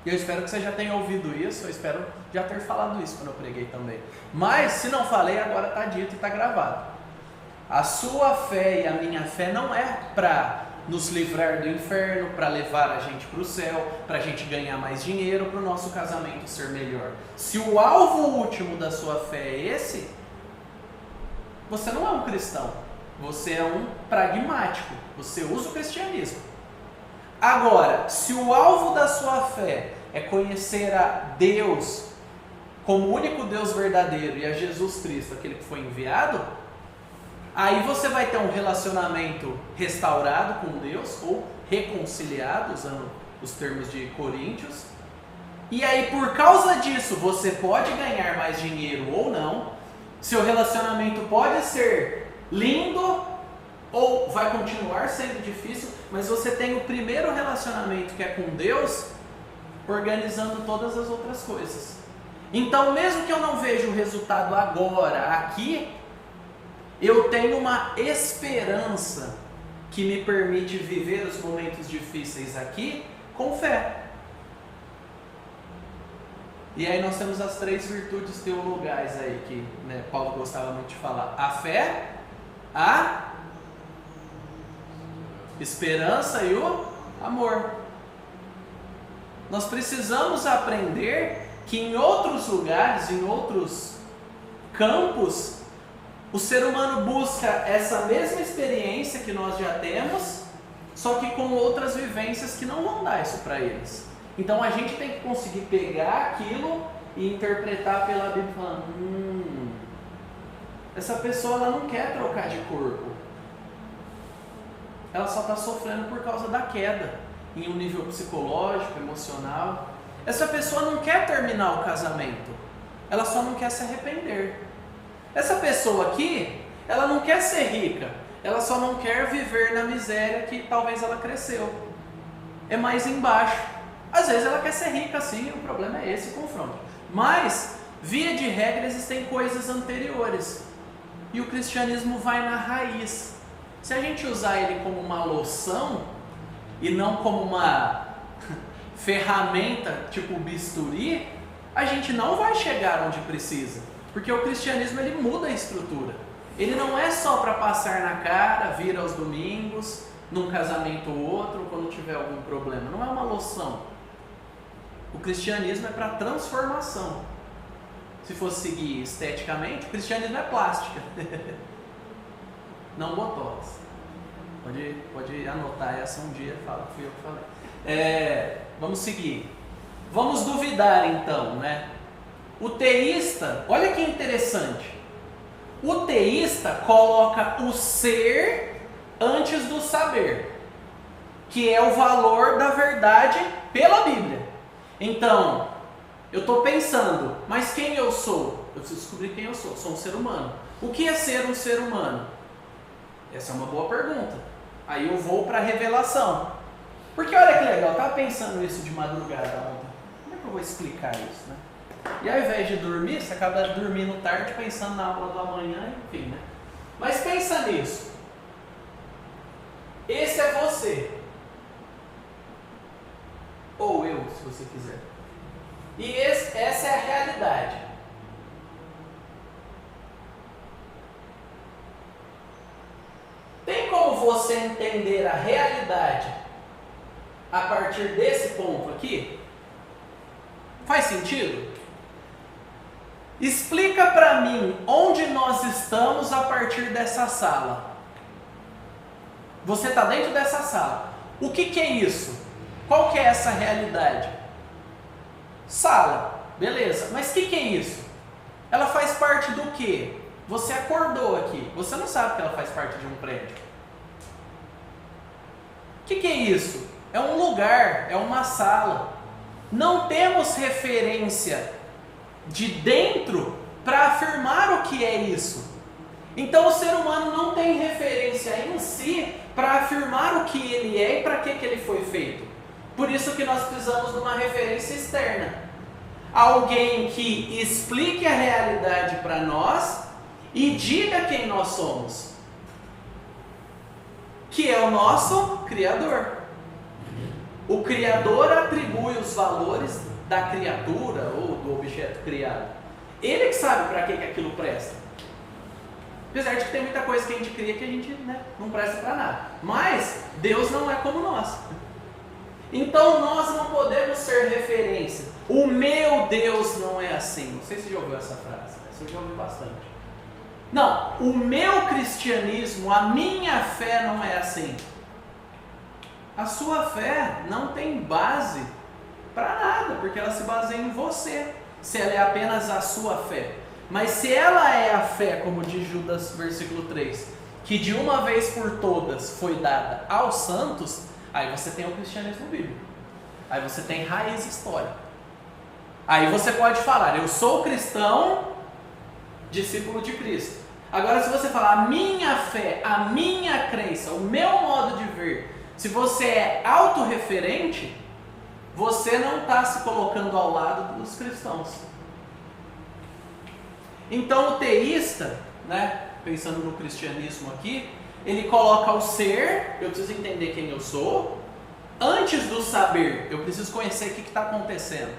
A: Eu espero que você já tenha ouvido isso, eu espero já ter falado isso quando eu preguei também. Mas se não falei, agora está dito e está gravado. A sua fé e a minha fé não é para nos livrar do inferno, para levar a gente para o céu, para a gente ganhar mais dinheiro, para o nosso casamento ser melhor. Se o alvo último da sua fé é esse, você não é um cristão, você é um pragmático, você usa o cristianismo. Agora, se o alvo da sua fé é conhecer a Deus como o único Deus verdadeiro e a Jesus Cristo, aquele que foi enviado, aí você vai ter um relacionamento restaurado com Deus, ou reconciliado, usando os termos de Coríntios. E aí, por causa disso, você pode ganhar mais dinheiro ou não. Seu relacionamento pode ser lindo ou vai continuar sendo difícil, mas você tem o primeiro relacionamento, que é com Deus, organizando todas as outras coisas. Então, mesmo que eu não veja o resultado agora, aqui, eu tenho uma esperança que me permite viver os momentos difíceis aqui com fé. E aí nós temos as 3 virtudes teologais aí que, né, Paulo gostava muito de falar: a fé, a esperança e o amor. Nós precisamos aprender que em outros lugares, em outros campos, o ser humano busca essa mesma experiência que nós já temos, só que com outras vivências que não vão dar isso para eles. Então a gente tem que conseguir pegar aquilo e interpretar pela Bíblia, falando: essa pessoa ela não quer trocar de corpo, ela só está sofrendo por causa da queda, em um nível psicológico, emocional. Essa pessoa não quer terminar o casamento, ela só não quer se arrepender. Essa pessoa aqui, ela não quer ser rica, ela só não quer viver na miséria que talvez ela cresceu. É mais embaixo. Às vezes ela quer ser rica sim, o problema é esse, o confronto. Mas, via de regra, existem coisas anteriores. E o cristianismo vai na raiz. Se a gente usar ele como uma loção, e não como uma ferramenta, tipo bisturi, a gente não vai chegar onde precisa. Porque o cristianismo ele muda a estrutura. Ele não é só para passar na cara, vir aos domingos, num casamento ou outro, quando tiver algum problema. Não é uma loção. O cristianismo é para transformação. Se fosse seguir esteticamente, o cristianismo é plástica. Não botox. Pode anotar essa um dia, fala que fui eu que falei. Vamos seguir. Vamos duvidar então, né? O teísta, olha que interessante. O teísta coloca o ser antes do saber, que é o valor da verdade pela Bíblia. Então, eu estou pensando, mas quem eu sou? Eu preciso descobrir quem eu sou. Sou um ser humano. O que é ser um ser humano? Essa é uma boa pergunta. Aí eu vou para a revelação. Porque olha que legal, eu estava pensando isso de madrugada ontem. Como é que eu vou explicar isso, né? E ao invés de dormir, você acaba dormindo tarde pensando na aula do amanhã, enfim, né? Mas pensa nisso. Esse é você. Ou eu, se você quiser. E essa é a realidade. Tem como você entender a realidade a partir desse ponto aqui? Faz sentido? Explica para mim onde nós estamos a partir dessa sala. Você está dentro dessa sala. O que é isso? Qual que é essa realidade? Sala, beleza. Mas o que é isso? Ela faz parte do quê? Você acordou aqui, você não sabe que ela faz parte de um prédio. O que é isso? É um lugar, é uma sala. Não temos referência de dentro para afirmar o que é isso. Então o ser humano não tem referência em si para afirmar o que ele é e para que ele foi feito. Por isso que nós precisamos de uma referência externa. Alguém que explique a realidade para nós e diga quem nós somos. Que é o nosso Criador. O Criador atribui os valores da criatura ou do objeto criado. Ele que sabe para que aquilo presta. Apesar de que tem muita coisa que a gente cria que a gente não presta para nada. Mas Deus não é como nós. Então nós não podemos ser referência. O meu Deus não é assim. Não sei se você já ouviu essa frase. Essa eu já ouvi bastante. Não, o meu cristianismo, a minha fé não é assim. A sua fé não tem base para nada, porque ela se baseia em você, se ela é apenas a sua fé. Mas se ela é a fé, como diz Judas, versículo 3, que de uma vez por todas foi dada aos santos, aí você tem o cristianismo bíblico. Aí você tem raiz histórica. Aí você pode falar, eu sou cristão, discípulo de Cristo. Agora, se você falar a minha fé, a minha crença, o meu modo de ver, se você é autorreferente, você não está se colocando ao lado dos cristãos. Então o teísta, pensando no cristianismo aqui, ele coloca o ser, eu preciso entender quem eu sou, antes do saber, eu preciso conhecer o que está acontecendo.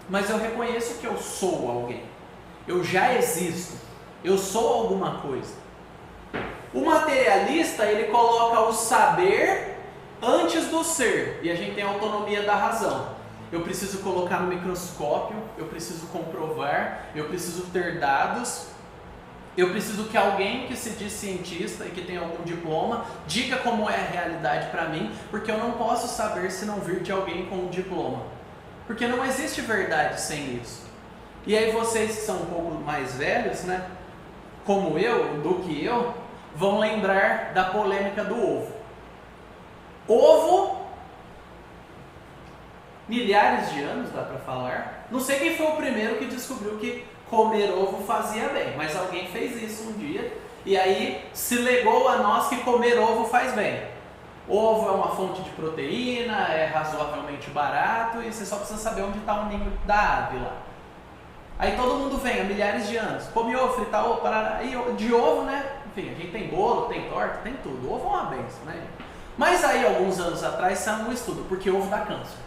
A: Mas eu reconheço que eu sou alguém, eu já existo, eu sou alguma coisa. O materialista, ele coloca o saber antes do ser, e a gente tem a autonomia da razão. Eu preciso colocar no microscópio, eu preciso comprovar, eu preciso ter dados, eu preciso que alguém que se diz cientista e que tem algum diploma diga como é a realidade para mim, porque eu não posso saber se não vir de alguém com um diploma, porque não existe verdade sem isso. E aí vocês que são um pouco mais velhos, como eu, do que eu, vão lembrar da polêmica do ovo. Ovo, milhares de anos, dá para falar. Não sei quem foi o primeiro que descobriu que comer ovo fazia bem, mas alguém fez isso um dia e aí se legou a nós que comer ovo faz bem. Ovo é uma fonte de proteína, é razoavelmente barato e você só precisa saber onde está o ninho da ave lá. Aí todo mundo vem há milhares de anos, come ovo, frita ovo, e de ovo, enfim, a gente tem bolo, tem torta, tem tudo. O ovo é uma benção, Mas aí, alguns anos atrás, saiu um estudo, porque ovo dá câncer.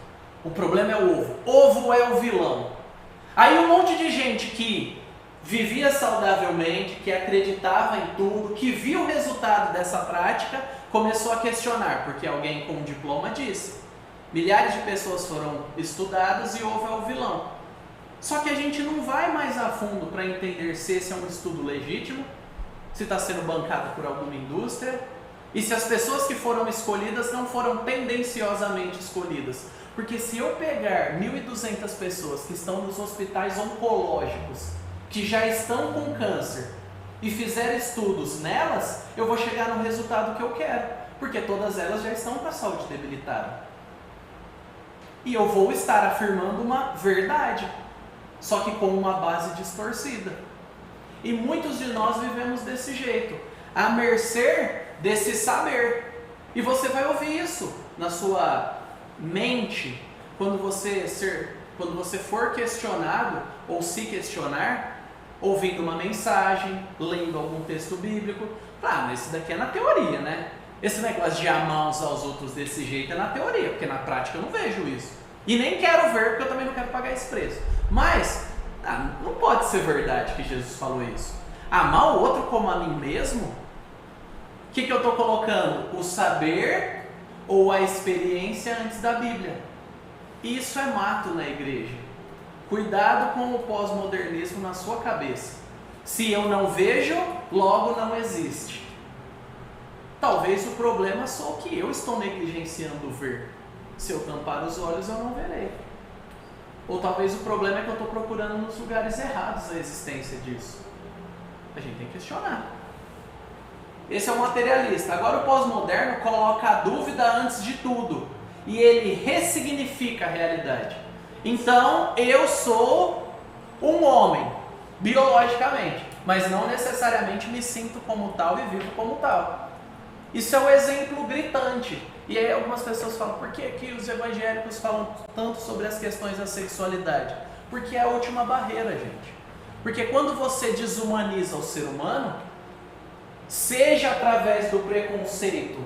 A: O problema é o ovo. Ovo é o vilão. Aí um monte de gente que vivia saudavelmente, que acreditava em tudo, que viu o resultado dessa prática, começou a questionar, porque alguém com um diploma disse. Milhares de pessoas foram estudadas e ovo é o vilão. Só que a gente não vai mais a fundo para entender se esse é um estudo legítimo, se está sendo bancado por alguma indústria, e se as pessoas que foram escolhidas não foram tendenciosamente escolhidas. Porque se eu pegar 1.200 pessoas que estão nos hospitais oncológicos, que já estão com câncer, e fizer estudos nelas, eu vou chegar no resultado que eu quero, porque todas elas já estão com a saúde debilitada. E eu vou estar afirmando uma verdade, só que com uma base distorcida. E muitos de nós vivemos desse jeito, à mercê desse saber. E você vai ouvir isso na sua mente quando você for questionado ou se questionar, ouvindo uma mensagem, lendo algum texto bíblico. Mas isso daqui é na teoria, Esse negócio de amar uns aos outros desse jeito é na teoria, porque na prática eu não vejo isso. E nem quero ver, porque eu também não quero pagar esse preço. Mas não pode ser verdade que Jesus falou isso. Amar o outro como a mim mesmo? O que eu estou colocando? O saber ou a experiência antes da Bíblia? Isso é mato na igreja. Cuidado com o pós-modernismo na sua cabeça. Se eu não vejo, logo não existe. Talvez o problema sou que eu estou negligenciando ver. Se eu tampar os olhos, eu não verei. Ou talvez o problema é que eu estou procurando nos lugares errados a existência disso. A gente tem que questionar. Esse é o materialista. Agora o pós-moderno coloca a dúvida antes de tudo. E ele ressignifica a realidade. Então, eu sou um homem, biologicamente, mas não necessariamente me sinto como tal e vivo como tal. Isso é um exemplo gritante. E aí algumas pessoas falam, por que que os evangélicos falam tanto sobre as questões da sexualidade? Porque é a última barreira, gente. Porque quando você desumaniza o ser humano, seja através do preconceito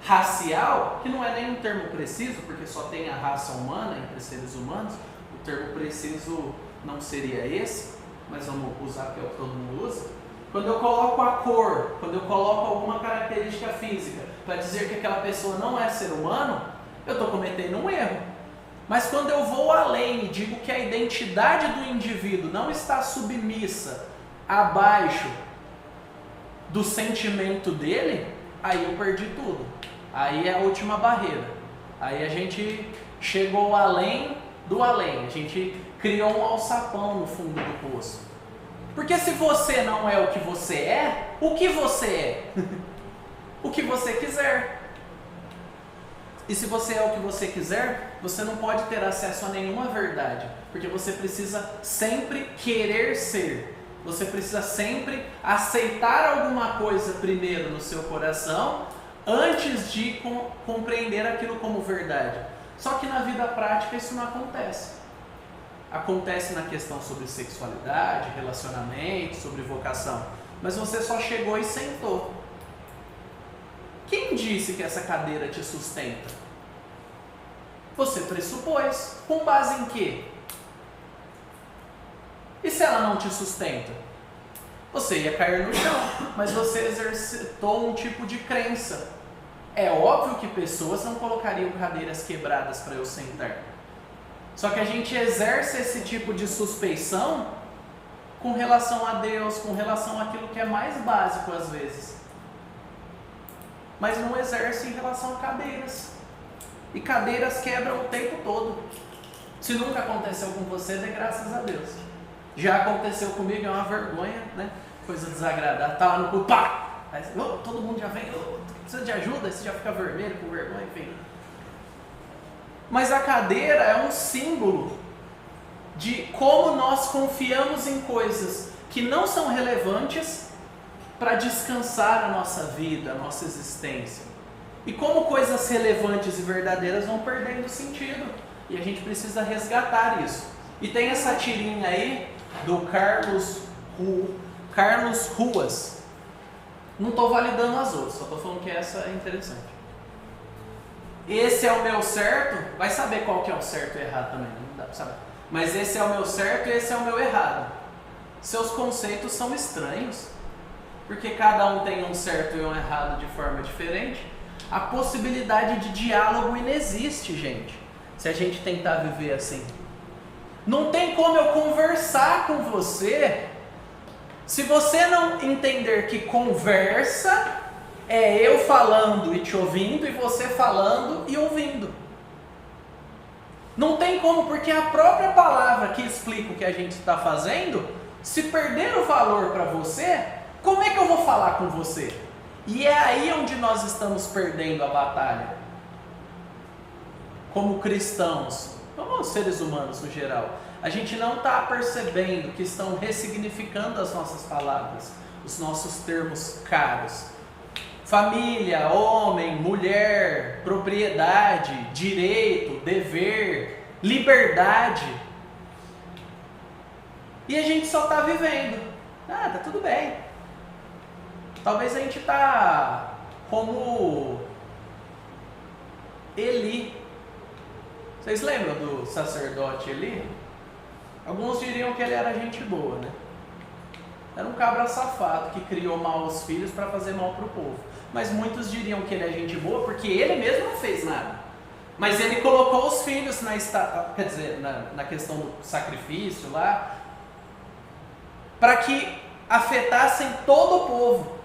A: racial, que não é nem um termo preciso, porque só tem a raça humana entre seres humanos, o termo preciso não seria esse, mas vamos usar que é o que todo mundo usa. Quando eu coloco a cor, quando eu coloco alguma característica física para dizer que aquela pessoa não é ser humano, eu estou cometendo um erro. Mas quando eu vou além e digo que a identidade do indivíduo não está submissa abaixo do sentimento dele, aí eu perdi tudo. Aí é a última barreira. Aí a gente chegou além do além. A gente criou um alçapão no fundo do poço. Porque se você não é o que você é, o que você é? O que você quiser. E se você é o que você quiser, você não pode ter acesso a nenhuma verdade. Porque você precisa sempre querer ser. Você precisa sempre aceitar alguma coisa primeiro no seu coração, antes de compreender aquilo como verdade. Só que na vida prática isso não acontece. Acontece na questão sobre sexualidade, relacionamento, sobre vocação. Mas você só chegou e sentou. Quem disse que essa cadeira te sustenta? Você pressupôs. Com base em quê? E se ela não te sustenta? Você ia cair no chão, mas você exercitou um tipo de crença. É óbvio que pessoas não colocariam cadeiras quebradas para eu sentar. Só que a gente exerce esse tipo de suspeição com relação a Deus, com relação àquilo que é mais básico às vezes. Mas não exerce em relação a cadeiras. E cadeiras quebram o tempo todo. Se nunca aconteceu com você, dê graças a Deus. Já aconteceu comigo, é uma vergonha, né? Coisa desagradável. Tá lá no cu, pá! Aí, todo mundo já vem, precisa de ajuda, aí você já fica vermelho com vergonha, enfim. Mas a cadeira é um símbolo de como nós confiamos em coisas que não são relevantes para descansar a nossa vida, a nossa existência. E como coisas relevantes e verdadeiras vão perdendo sentido. E a gente precisa resgatar isso. E tem essa tirinha aí do Carlos Ruas. Não estou validando as outras, só estou falando que essa é interessante. Esse é o meu certo, vai saber qual que é o certo e errado também, não dá para saber. Mas esse é o meu certo e esse é o meu errado. Seus conceitos são estranhos, porque cada um tem um certo e um errado de forma diferente. A possibilidade de diálogo inexiste, gente, se a gente tentar viver assim. Não tem como eu conversar com você se você não entender que conversa é eu falando e te ouvindo e você falando e ouvindo. Não tem como, porque a própria palavra que explica o que a gente está fazendo, se perder o valor para você, como é que eu vou falar com você? E é aí onde nós estamos perdendo a batalha. Como cristãos, como seres humanos no geral, a gente não está percebendo que estão ressignificando as nossas palavras, os nossos termos caros. Família, homem, mulher, propriedade, direito, dever, liberdade. E a gente só está vivendo. Ah, tá tudo bem. Talvez a gente está como Eli. Vocês lembram do sacerdote Eli? Alguns diriam que ele era gente boa, né? Era um cabra safado que criou mal os filhos para fazer mal para o povo. Mas muitos diriam que ele é gente boa porque ele mesmo não fez nada. Mas ele colocou os filhos na questão do sacrifício lá, para que afetassem todo o povo.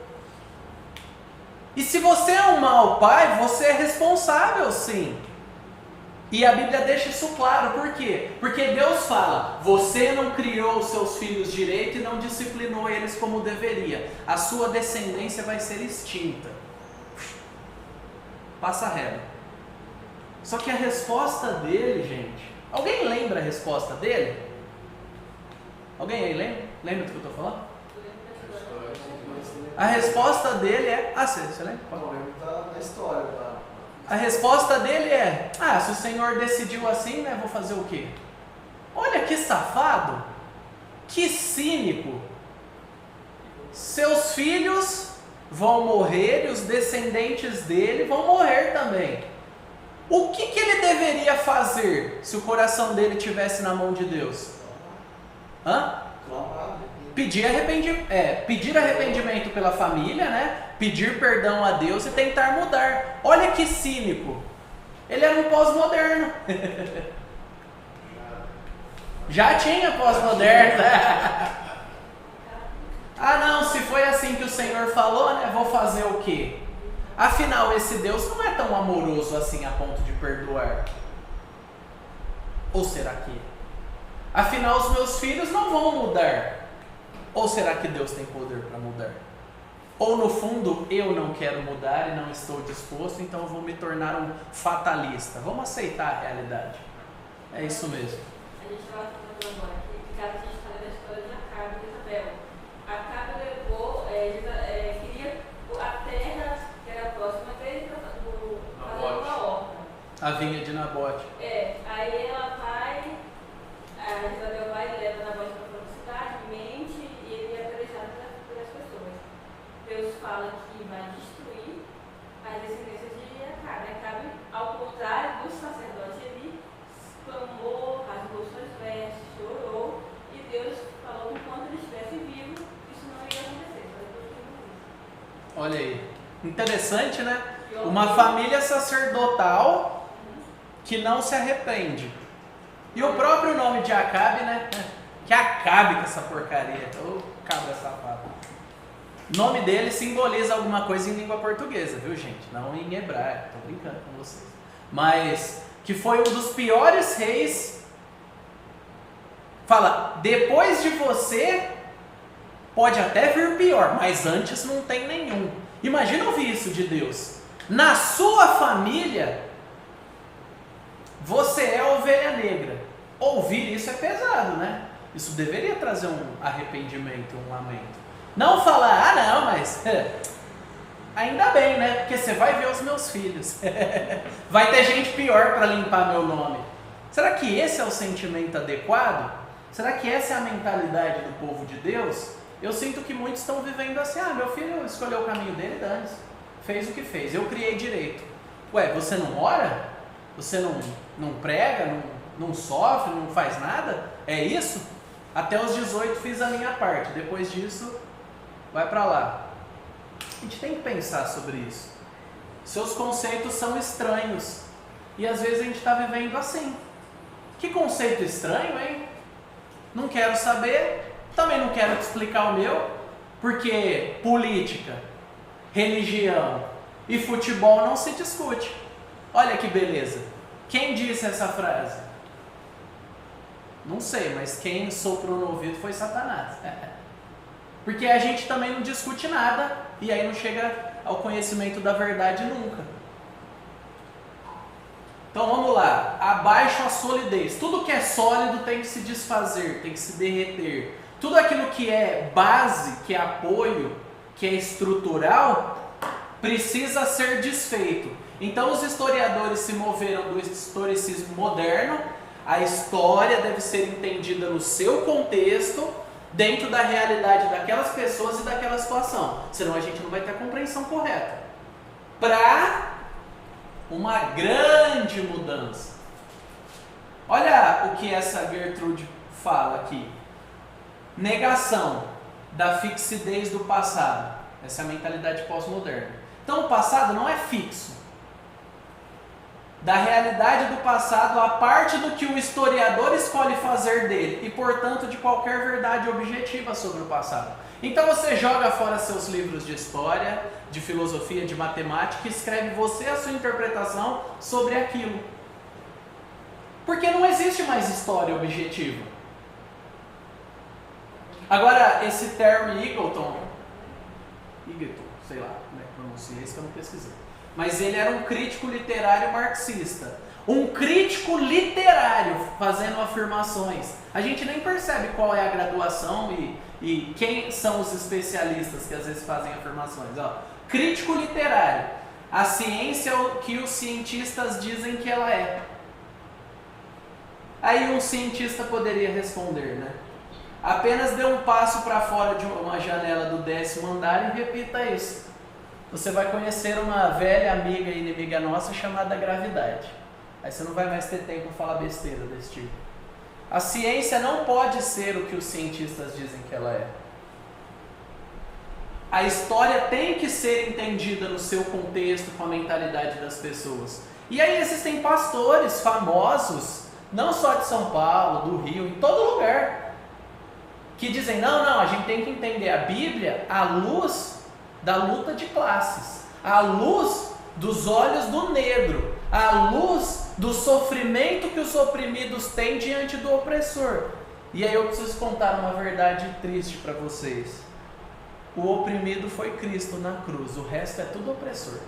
A: E se você é um mau pai, você é responsável sim. E a Bíblia deixa isso claro, por quê? Porque Deus fala, você não criou os seus filhos direito e não disciplinou eles como deveria. A sua descendência vai ser extinta. Passa a régua. Só que a resposta dele, gente... Alguém lembra a resposta dele? Alguém aí lembra? Lembra do que eu estou falando? A resposta dele é... Ah, você lembra?
B: Não, lembro da história, tá?
A: A resposta dele é: se o Senhor decidiu assim, né, vou fazer o quê? Olha que safado, que cínico. Seus filhos vão morrer e os descendentes dele vão morrer também. O que ele deveria fazer se o coração dele estivesse na mão de Deus? Pedir arrependimento pela família, né? Pedir perdão a Deus e tentar mudar. Olha que cínico. Ele era um pós-moderno. Já tinha pós-moderno. Não, se foi assim que o Senhor falou, né? Vou fazer o quê? Afinal, esse Deus não é tão amoroso assim a ponto de perdoar. Ou será que? Afinal, os meus filhos não vão mudar. Ou será que Deus tem poder para mudar? Ou no fundo, eu não quero mudar e não estou disposto, então eu vou me tornar um fatalista. Vamos aceitar a realidade. É isso mesmo.
C: A gente estava falando agora que, caso a gente fale da história de Acabe e Jezabel. Acabe levou, queria a terra que era próxima dele para fazer uma horta.
A: A vinha de Nabote.
C: Aí ela vai, a Jezabel vai e leva Nabote para a cidade, mente, e ele é apedrejado pelas pessoas. Deus fala que vai destruir as descendências de Acabe. Acabe, ao contrário do sacerdote, ele clamou, rasgou suas vestes, chorou, e Deus falou que enquanto ele estivesse vivo, isso não ia acontecer. Só depois que ele morresse.
A: Olha aí. Interessante, né? Uma família sacerdotal que não se arrepende. E o próprio nome de Acabe, né? Que acabe com essa porcaria. Ô, cabra safado. O nome dele simboliza alguma coisa em língua portuguesa, viu, gente? Não em hebraico, tô brincando com vocês. Mas que foi um dos piores reis. Fala, depois de você, pode até vir pior, mas antes não tem nenhum. Imagina ouvir isso de Deus. Na sua família, você é a ovelha negra. Ouvir isso é pesado, né? Isso deveria trazer um arrependimento, um lamento. Não falar, não, mas ainda bem, né? Porque você vai ver os meus filhos. Vai ter gente pior para limpar meu nome. Será que esse é o sentimento adequado? Será que essa é a mentalidade do povo de Deus? Eu sinto que muitos estão vivendo assim, meu filho escolheu o caminho dele, dane-se. Fez o que fez, eu criei direito. Ué, você não ora? Você não prega, não sofre, não faz nada? É isso? Até os 18 fiz a minha parte, depois disso, vai para lá. A gente tem que pensar sobre isso. Seus conceitos são estranhos. E às vezes a gente está vivendo assim. Que conceito estranho, hein? Não quero saber, também não quero te explicar o meu, porque política, religião e futebol não se discute. Olha que beleza. Quem disse essa frase? Não sei, mas quem soprou no ouvido foi Satanás. Porque a gente também não discute nada e aí não chega ao conhecimento da verdade nunca. Então vamos lá, abaixo a solidez. Tudo que é sólido tem que se desfazer, tem que se derreter. Tudo aquilo que é base, que é apoio, que é estrutural, precisa ser desfeito. Então os historiadores se moveram do historicismo moderno. A história deve ser entendida no seu contexto, dentro da realidade daquelas pessoas e daquela situação. Senão a gente não vai ter a compreensão correta. Para uma grande mudança. Olha o que essa Gertrude fala aqui. Negação da fixidez do passado. Essa é a mentalidade pós-moderna. Então o passado não é fixo. Da realidade do passado, a parte do que o historiador escolhe fazer dele e, portanto, de qualquer verdade objetiva sobre o passado. Então você joga fora seus livros de história, de filosofia, de matemática e escreve você a sua interpretação sobre aquilo. Porque não existe mais história objetiva. Agora, esse termo Eagleton, sei lá como é que pronuncia isso que eu não pesquisei. Mas ele era um crítico literário marxista. Um crítico literário fazendo afirmações. A gente nem percebe qual é a graduação e quem são os especialistas que às vezes fazem afirmações. Ó, crítico literário. A ciência é o que os cientistas dizem que ela é. Aí um cientista poderia responder, né? Apenas dê um passo para fora de uma janela do 10º andar e repita isso. Você vai conhecer uma velha amiga e inimiga nossa chamada gravidade. Aí você não vai mais ter tempo para falar besteira desse tipo. A ciência não pode ser o que os cientistas dizem que ela é. A história tem que ser entendida no seu contexto, com a mentalidade das pessoas. E aí existem pastores famosos, não só de São Paulo, do Rio, em todo lugar, que dizem, não, a gente tem que entender a Bíblia à luz da luta de classes, à luz dos olhos do negro, à luz do sofrimento que os oprimidos têm diante do opressor. E aí eu preciso contar uma verdade triste para vocês. O oprimido foi Cristo na cruz, o resto é tudo opressor.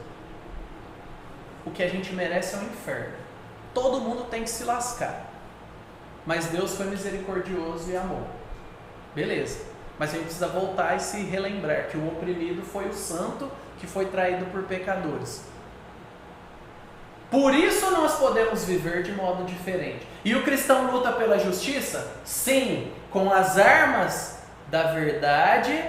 A: O que a gente merece é o inferno. Todo mundo tem que se lascar. Mas Deus foi misericordioso e amou. Beleza. Mas a gente precisa voltar e se relembrar que o oprimido foi o santo que foi traído por pecadores. Por isso nós podemos viver de modo diferente. E o cristão luta pela justiça? Sim, com as armas da verdade,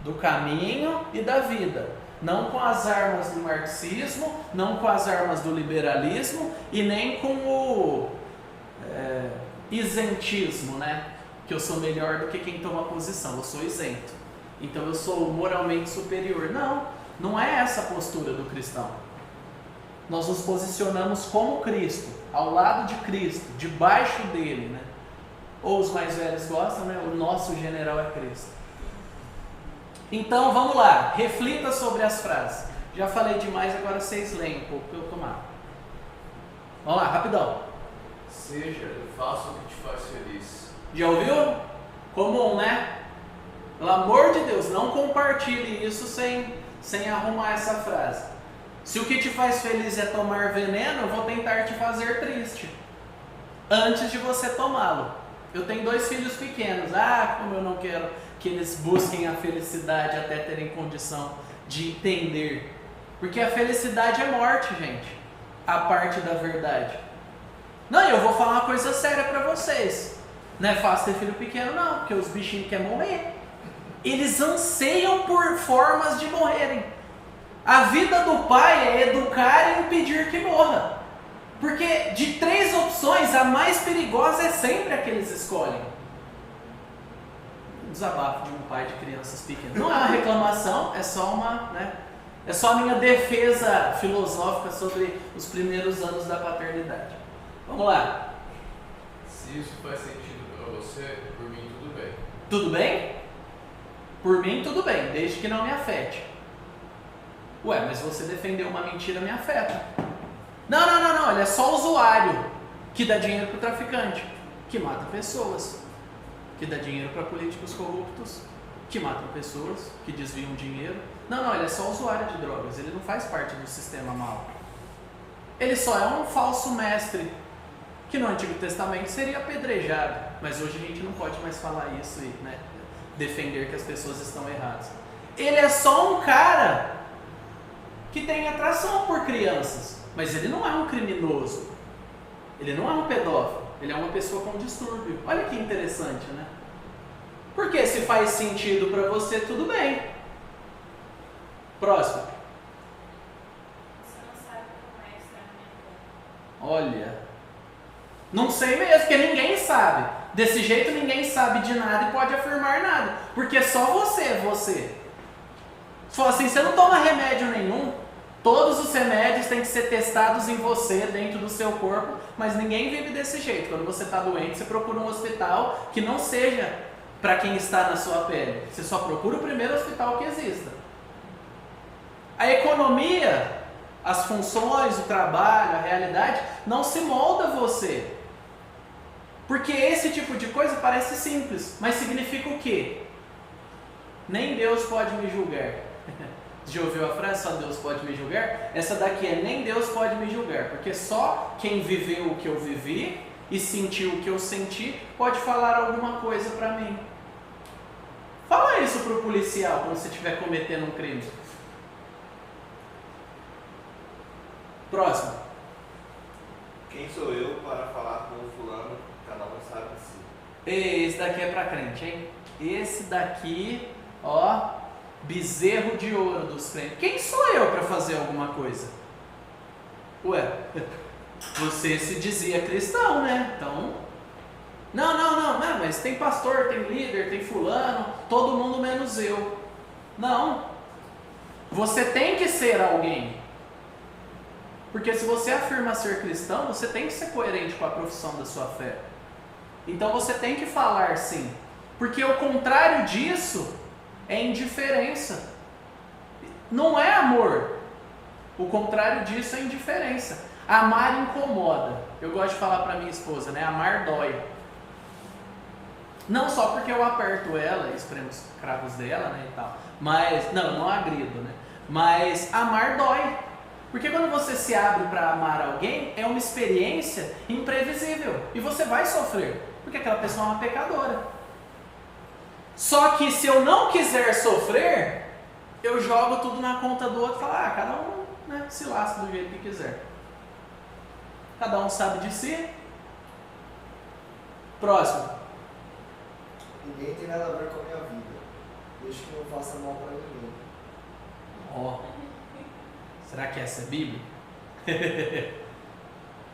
A: do caminho e da vida. Não com as armas do marxismo, não com as armas do liberalismo e nem com o isentismo, né? Que eu sou melhor do que quem toma posição, eu sou isento. Então eu sou moralmente superior. Não, não é essa a postura do cristão. Nós nos posicionamos como Cristo, ao lado de Cristo, debaixo dele, né? Ou os mais velhos gostam, né? O nosso general é Cristo. Então vamos lá, reflita sobre as frases. Já falei demais, agora vocês leem um pouco para eu tomar. Vamos lá, rapidão.
B: Seja, eu faço o que te faz feliz.
A: Já ouviu? Comum, né? Pelo amor de Deus, não compartilhe isso sem arrumar essa frase. Se o que te faz feliz é tomar veneno, eu vou tentar te fazer triste antes de você tomá-lo. Eu tenho 2 filhos pequenos. Como eu não quero que eles busquem a felicidade até terem condição de entender. Porque a felicidade é morte, gente. A parte da verdade. Não, eu vou falar uma coisa séria pra vocês. Não é fácil ter filho pequeno não, porque os bichinhos querem morrer. Eles anseiam por formas de morrerem. A vida do pai é educar e impedir que morra. Porque de 3 opções, a mais perigosa é sempre a que eles escolhem. Um desabafo de um pai de crianças pequenas. Não é uma reclamação, é só é só a minha defesa filosófica sobre os primeiros anos da paternidade. Vamos lá.
B: Se isso faz sentido para você, por mim tudo bem.
A: Tudo bem? Por mim tudo bem, desde que não me afete. Ué, mas você defendeu uma mentira, me afeta. Não, ele é só usuário que dá dinheiro para o traficante, que mata pessoas, que dá dinheiro para políticos corruptos, que matam pessoas, que desviam dinheiro. Não, ele é só usuário de drogas, ele não faz parte do sistema mau. Ele só é um falso mestre, que no Antigo Testamento seria apedrejado, mas hoje a gente não pode mais falar isso e defender que as pessoas estão erradas. Ele é só um cara que tem atração por crianças, mas ele não é um criminoso, ele não é um pedófilo, ele é uma pessoa com distúrbio. Olha que interessante, né? Porque se faz sentido para você, tudo bem. Próximo.
C: Você não sabe como é extremamente.
A: Olha, não sei mesmo, porque ninguém sabe. Desse jeito ninguém sabe de nada e pode afirmar nada, porque só você é você. Se for assim, você não toma remédio nenhum. Todos os remédios têm que ser testados em você, dentro do seu corpo, mas ninguém vive desse jeito. Quando você está doente, você procura um hospital que não seja para quem está na sua pele. Você só procura o primeiro hospital que exista. A economia as funções, o trabalho, a realidade, não se molda você. Porque esse tipo de coisa parece simples, mas significa o quê? Nem Deus pode me julgar. Já ouviu a frase, só Deus pode me julgar? Essa daqui é nem Deus pode me julgar, porque só quem viveu o que eu vivi e sentiu o que eu senti pode falar alguma coisa pra mim. Fala isso pro policial quando você estiver cometendo um crime. Próximo.
B: Quem sou eu para falar com o fulano? Cada um sabe de si.
A: Esse daqui é pra crente, hein? Esse daqui, ó, bezerro de ouro dos crentes. Quem sou eu para fazer alguma coisa? Ué, você se dizia cristão, né? Então, não, mas tem pastor, tem líder, tem fulano, todo mundo menos eu. Não. Você tem que ser alguém. Porque se você afirma ser cristão, você tem que ser coerente com a profissão da sua fé. Então você tem que falar sim. Porque o contrário disso é indiferença. Não é amor. O contrário disso é indiferença. Amar incomoda. Eu gosto de falar para minha esposa, né? Amar dói. Não só porque eu aperto ela, espremo os cravos dela, né, e tal. Mas, não agrido, né? Mas amar dói. Porque quando você se abre para amar alguém, é uma experiência imprevisível. E você vai sofrer. Porque aquela pessoa é uma pecadora. Só que se eu não quiser sofrer, eu jogo tudo na conta do outro e falo, cada um, né, se lasca do jeito que quiser. Cada um sabe de si. Próximo.
D: Ninguém tem nada a ver com a minha vida, desde que não faça mal para ninguém.
A: Ó, será que essa é Bíblia?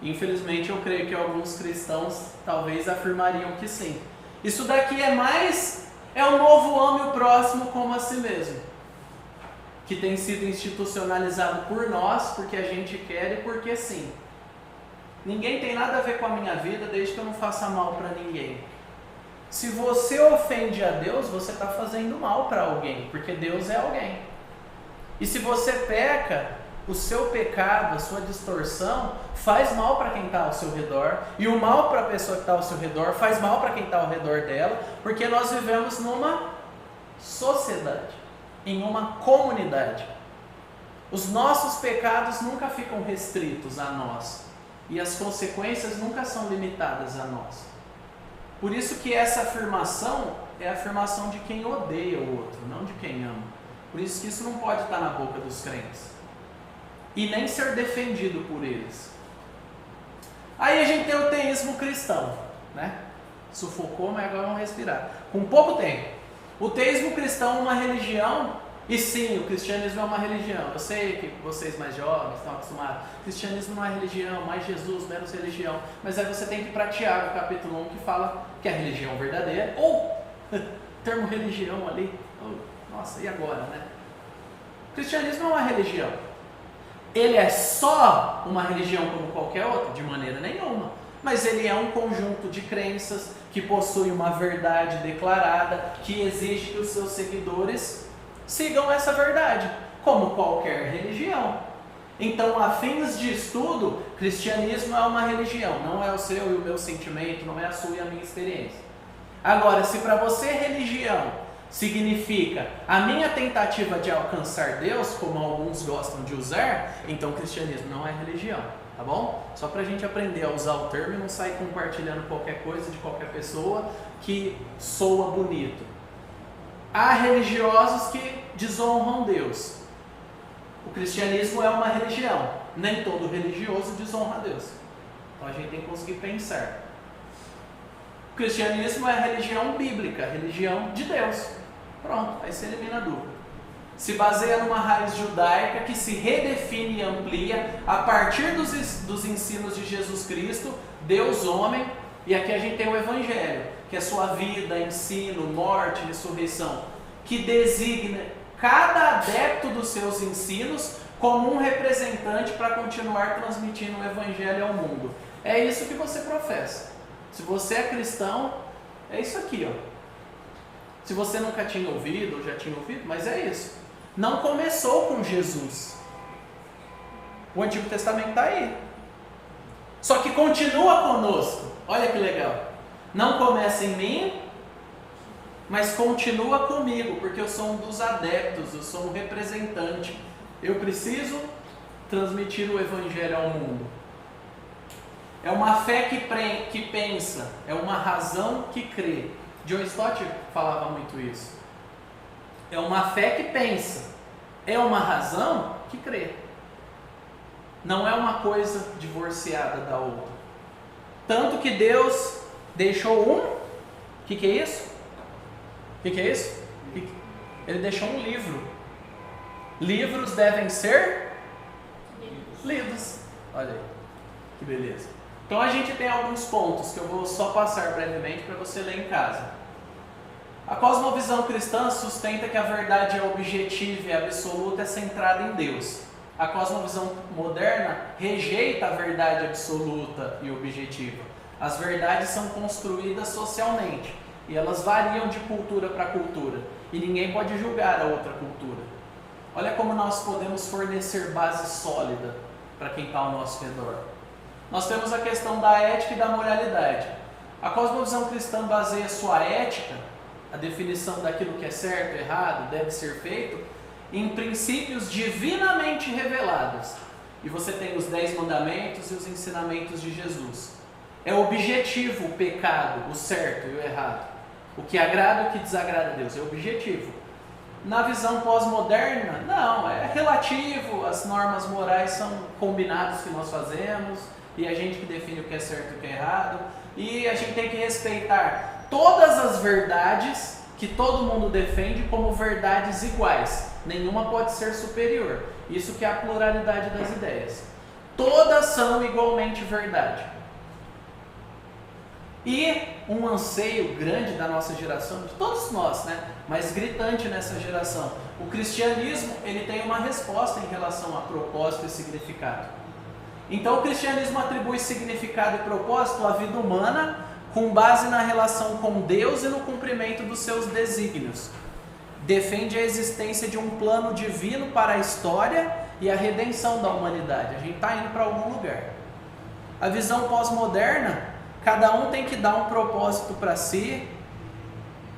A: Infelizmente eu creio que alguns cristãos talvez afirmariam que sim. Isso daqui é o novo ame o próximo como a si mesmo, que tem sido institucionalizado por nós, porque a gente quer e porque sim. Ninguém tem nada a ver com a minha vida desde que eu não faça mal para ninguém. Se você ofende a Deus, você está fazendo mal para alguém, porque Deus é alguém. E se você peca, o seu pecado, a sua distorção, faz mal para quem está ao seu redor, e o mal para a pessoa que está ao seu redor faz mal para quem está ao redor dela, porque nós vivemos numa sociedade, em uma comunidade. Os nossos pecados nunca ficam restritos a nós, e as consequências nunca são limitadas a nós. Por isso que essa afirmação é a afirmação de quem odeia o outro, não de quem ama. Por isso que isso não pode estar na boca dos crentes. E nem ser defendido por eles. Aí a gente tem o teísmo cristão, né? Sufocou, mas agora vamos respirar. Com pouco tempo. O teísmo cristão é uma religião, e sim, o cristianismo é uma religião. Eu sei que vocês mais jovens estão acostumados. O cristianismo não é religião, mais Jesus, menos religião. Mas aí você tem que ir para Tiago, capítulo 1, que fala que é a religião verdadeira, ou termo religião ali. Nossa, e agora, né? O cristianismo é uma religião. Ele é só uma religião como qualquer outra? De maneira nenhuma. Mas ele é um conjunto de crenças que possui uma verdade declarada, que exige que os seus seguidores sigam essa verdade, como qualquer religião. Então, a fins de estudo, cristianismo é uma religião, não é o seu e o meu sentimento, não é a sua e a minha experiência. Agora, se para você religião significa a minha tentativa de alcançar Deus, como alguns gostam de usar, então cristianismo não é religião, tá bom? Só para a gente aprender a usar o termo e não sair compartilhando qualquer coisa de qualquer pessoa que soa bonito. Há religiosos que desonram Deus. O cristianismo é uma religião, nem todo religioso desonra Deus. Então a gente tem que conseguir pensar. O cristianismo é a religião bíblica, a religião de Deus. Pronto, aí você elimina a dúvida. Se baseia numa raiz judaica que se redefine e amplia a partir dos ensinos de Jesus Cristo, Deus homem, e aqui a gente tem o Evangelho, que é sua vida, ensino, morte, ressurreição, que designa cada adepto dos seus ensinos como um representante para continuar transmitindo o Evangelho ao mundo. É isso que você professa. Se você é cristão, é isso aqui, ó. Se você nunca tinha ouvido, ou já tinha ouvido, mas é isso. Não começou com Jesus. O Antigo Testamento está aí. Só que continua conosco. Olha que legal. Não começa em mim, mas continua comigo, porque eu sou um dos adeptos, eu sou um representante. Eu preciso transmitir o Evangelho ao mundo. É uma fé que pensa, é uma razão que crê. John Stott falava muito isso. É uma fé que pensa, é uma razão que crê. Não é uma coisa divorciada da outra. Tanto que Deus deixou o que é isso? O que é isso? Ele deixou um livro. Livros devem ser lidos. Olha aí, que beleza. Então a gente tem alguns pontos que eu vou só passar brevemente para você ler em casa. A cosmovisão cristã sustenta que a verdade é objetiva e absoluta, é centrada em Deus. A cosmovisão moderna rejeita a verdade absoluta e objetiva. As verdades são construídas socialmente e elas variam de cultura para cultura. E ninguém pode julgar a outra cultura. Olha como nós podemos fornecer base sólida para quem está ao nosso redor. Nós temos a questão da ética e da moralidade. A cosmovisão cristã baseia sua ética, a definição daquilo que é certo, errado, deve ser feito, em princípios divinamente revelados. E você tem os 10 mandamentos e os ensinamentos de Jesus. É objetivo o pecado, o certo e o errado. O que agrada e o que desagrada a Deus. É objetivo. Na visão pós-moderna, não, é relativo. As normas morais são combinados que nós fazemos. E a gente que define o que é certo e o que é errado. E a gente tem que respeitar todas as verdades que todo mundo defende como verdades iguais. Nenhuma pode ser superior. Isso que é a pluralidade das ideias. Todas são igualmente verdade. E um anseio grande da nossa geração, de todos nós, né? Mas gritante nessa geração. O cristianismo, ele tem uma resposta em relação a propósito e significado. Então o cristianismo atribui significado e propósito à vida humana com base na relação com Deus e no cumprimento dos seus desígnios. Defende a existência de um plano divino para a história e a redenção da humanidade. A gente está indo para algum lugar. A visão pós-moderna, cada um tem que dar um propósito para si,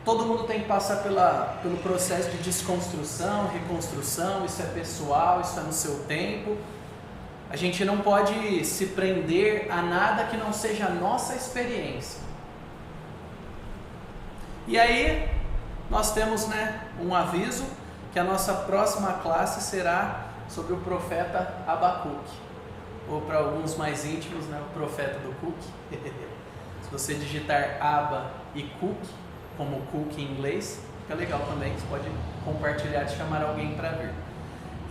A: todo mundo tem que passar pelo processo de desconstrução, reconstrução, isso é pessoal, isso é no seu tempo. A gente não pode se prender a nada que não seja a nossa experiência. E aí, nós temos, né, um aviso que a nossa próxima classe será sobre o profeta Abacuque. Ou para alguns mais íntimos, né, o profeta do Cook. Se você digitar Aba e Cook, como Cook em inglês, fica legal também, você pode compartilhar e chamar alguém para ver.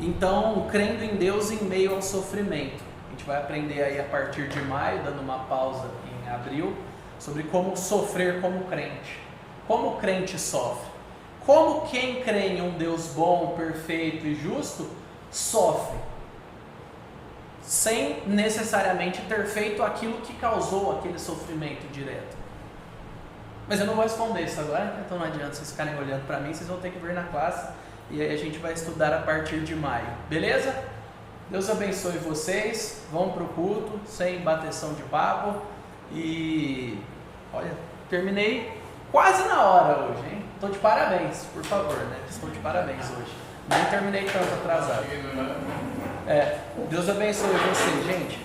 A: Então, crendo em Deus em meio ao sofrimento. A gente vai aprender aí a partir de maio, dando uma pausa em abril, sobre como sofrer como crente. Como o crente sofre. Como quem crê em um Deus bom, perfeito e justo, sofre. Sem necessariamente ter feito aquilo que causou aquele sofrimento direto. Mas eu não vou responder isso agora, então não adianta vocês ficarem olhando para mim, vocês vão ter que ver na classe. E aí a gente vai estudar a partir de maio, beleza? Deus abençoe vocês, vão para o culto, sem bateção de papo. E olha, terminei quase na hora hoje, hein? Estou de parabéns, por favor, né? Estou de parabéns hoje. Nem terminei tanto atrasado. Deus abençoe vocês, gente.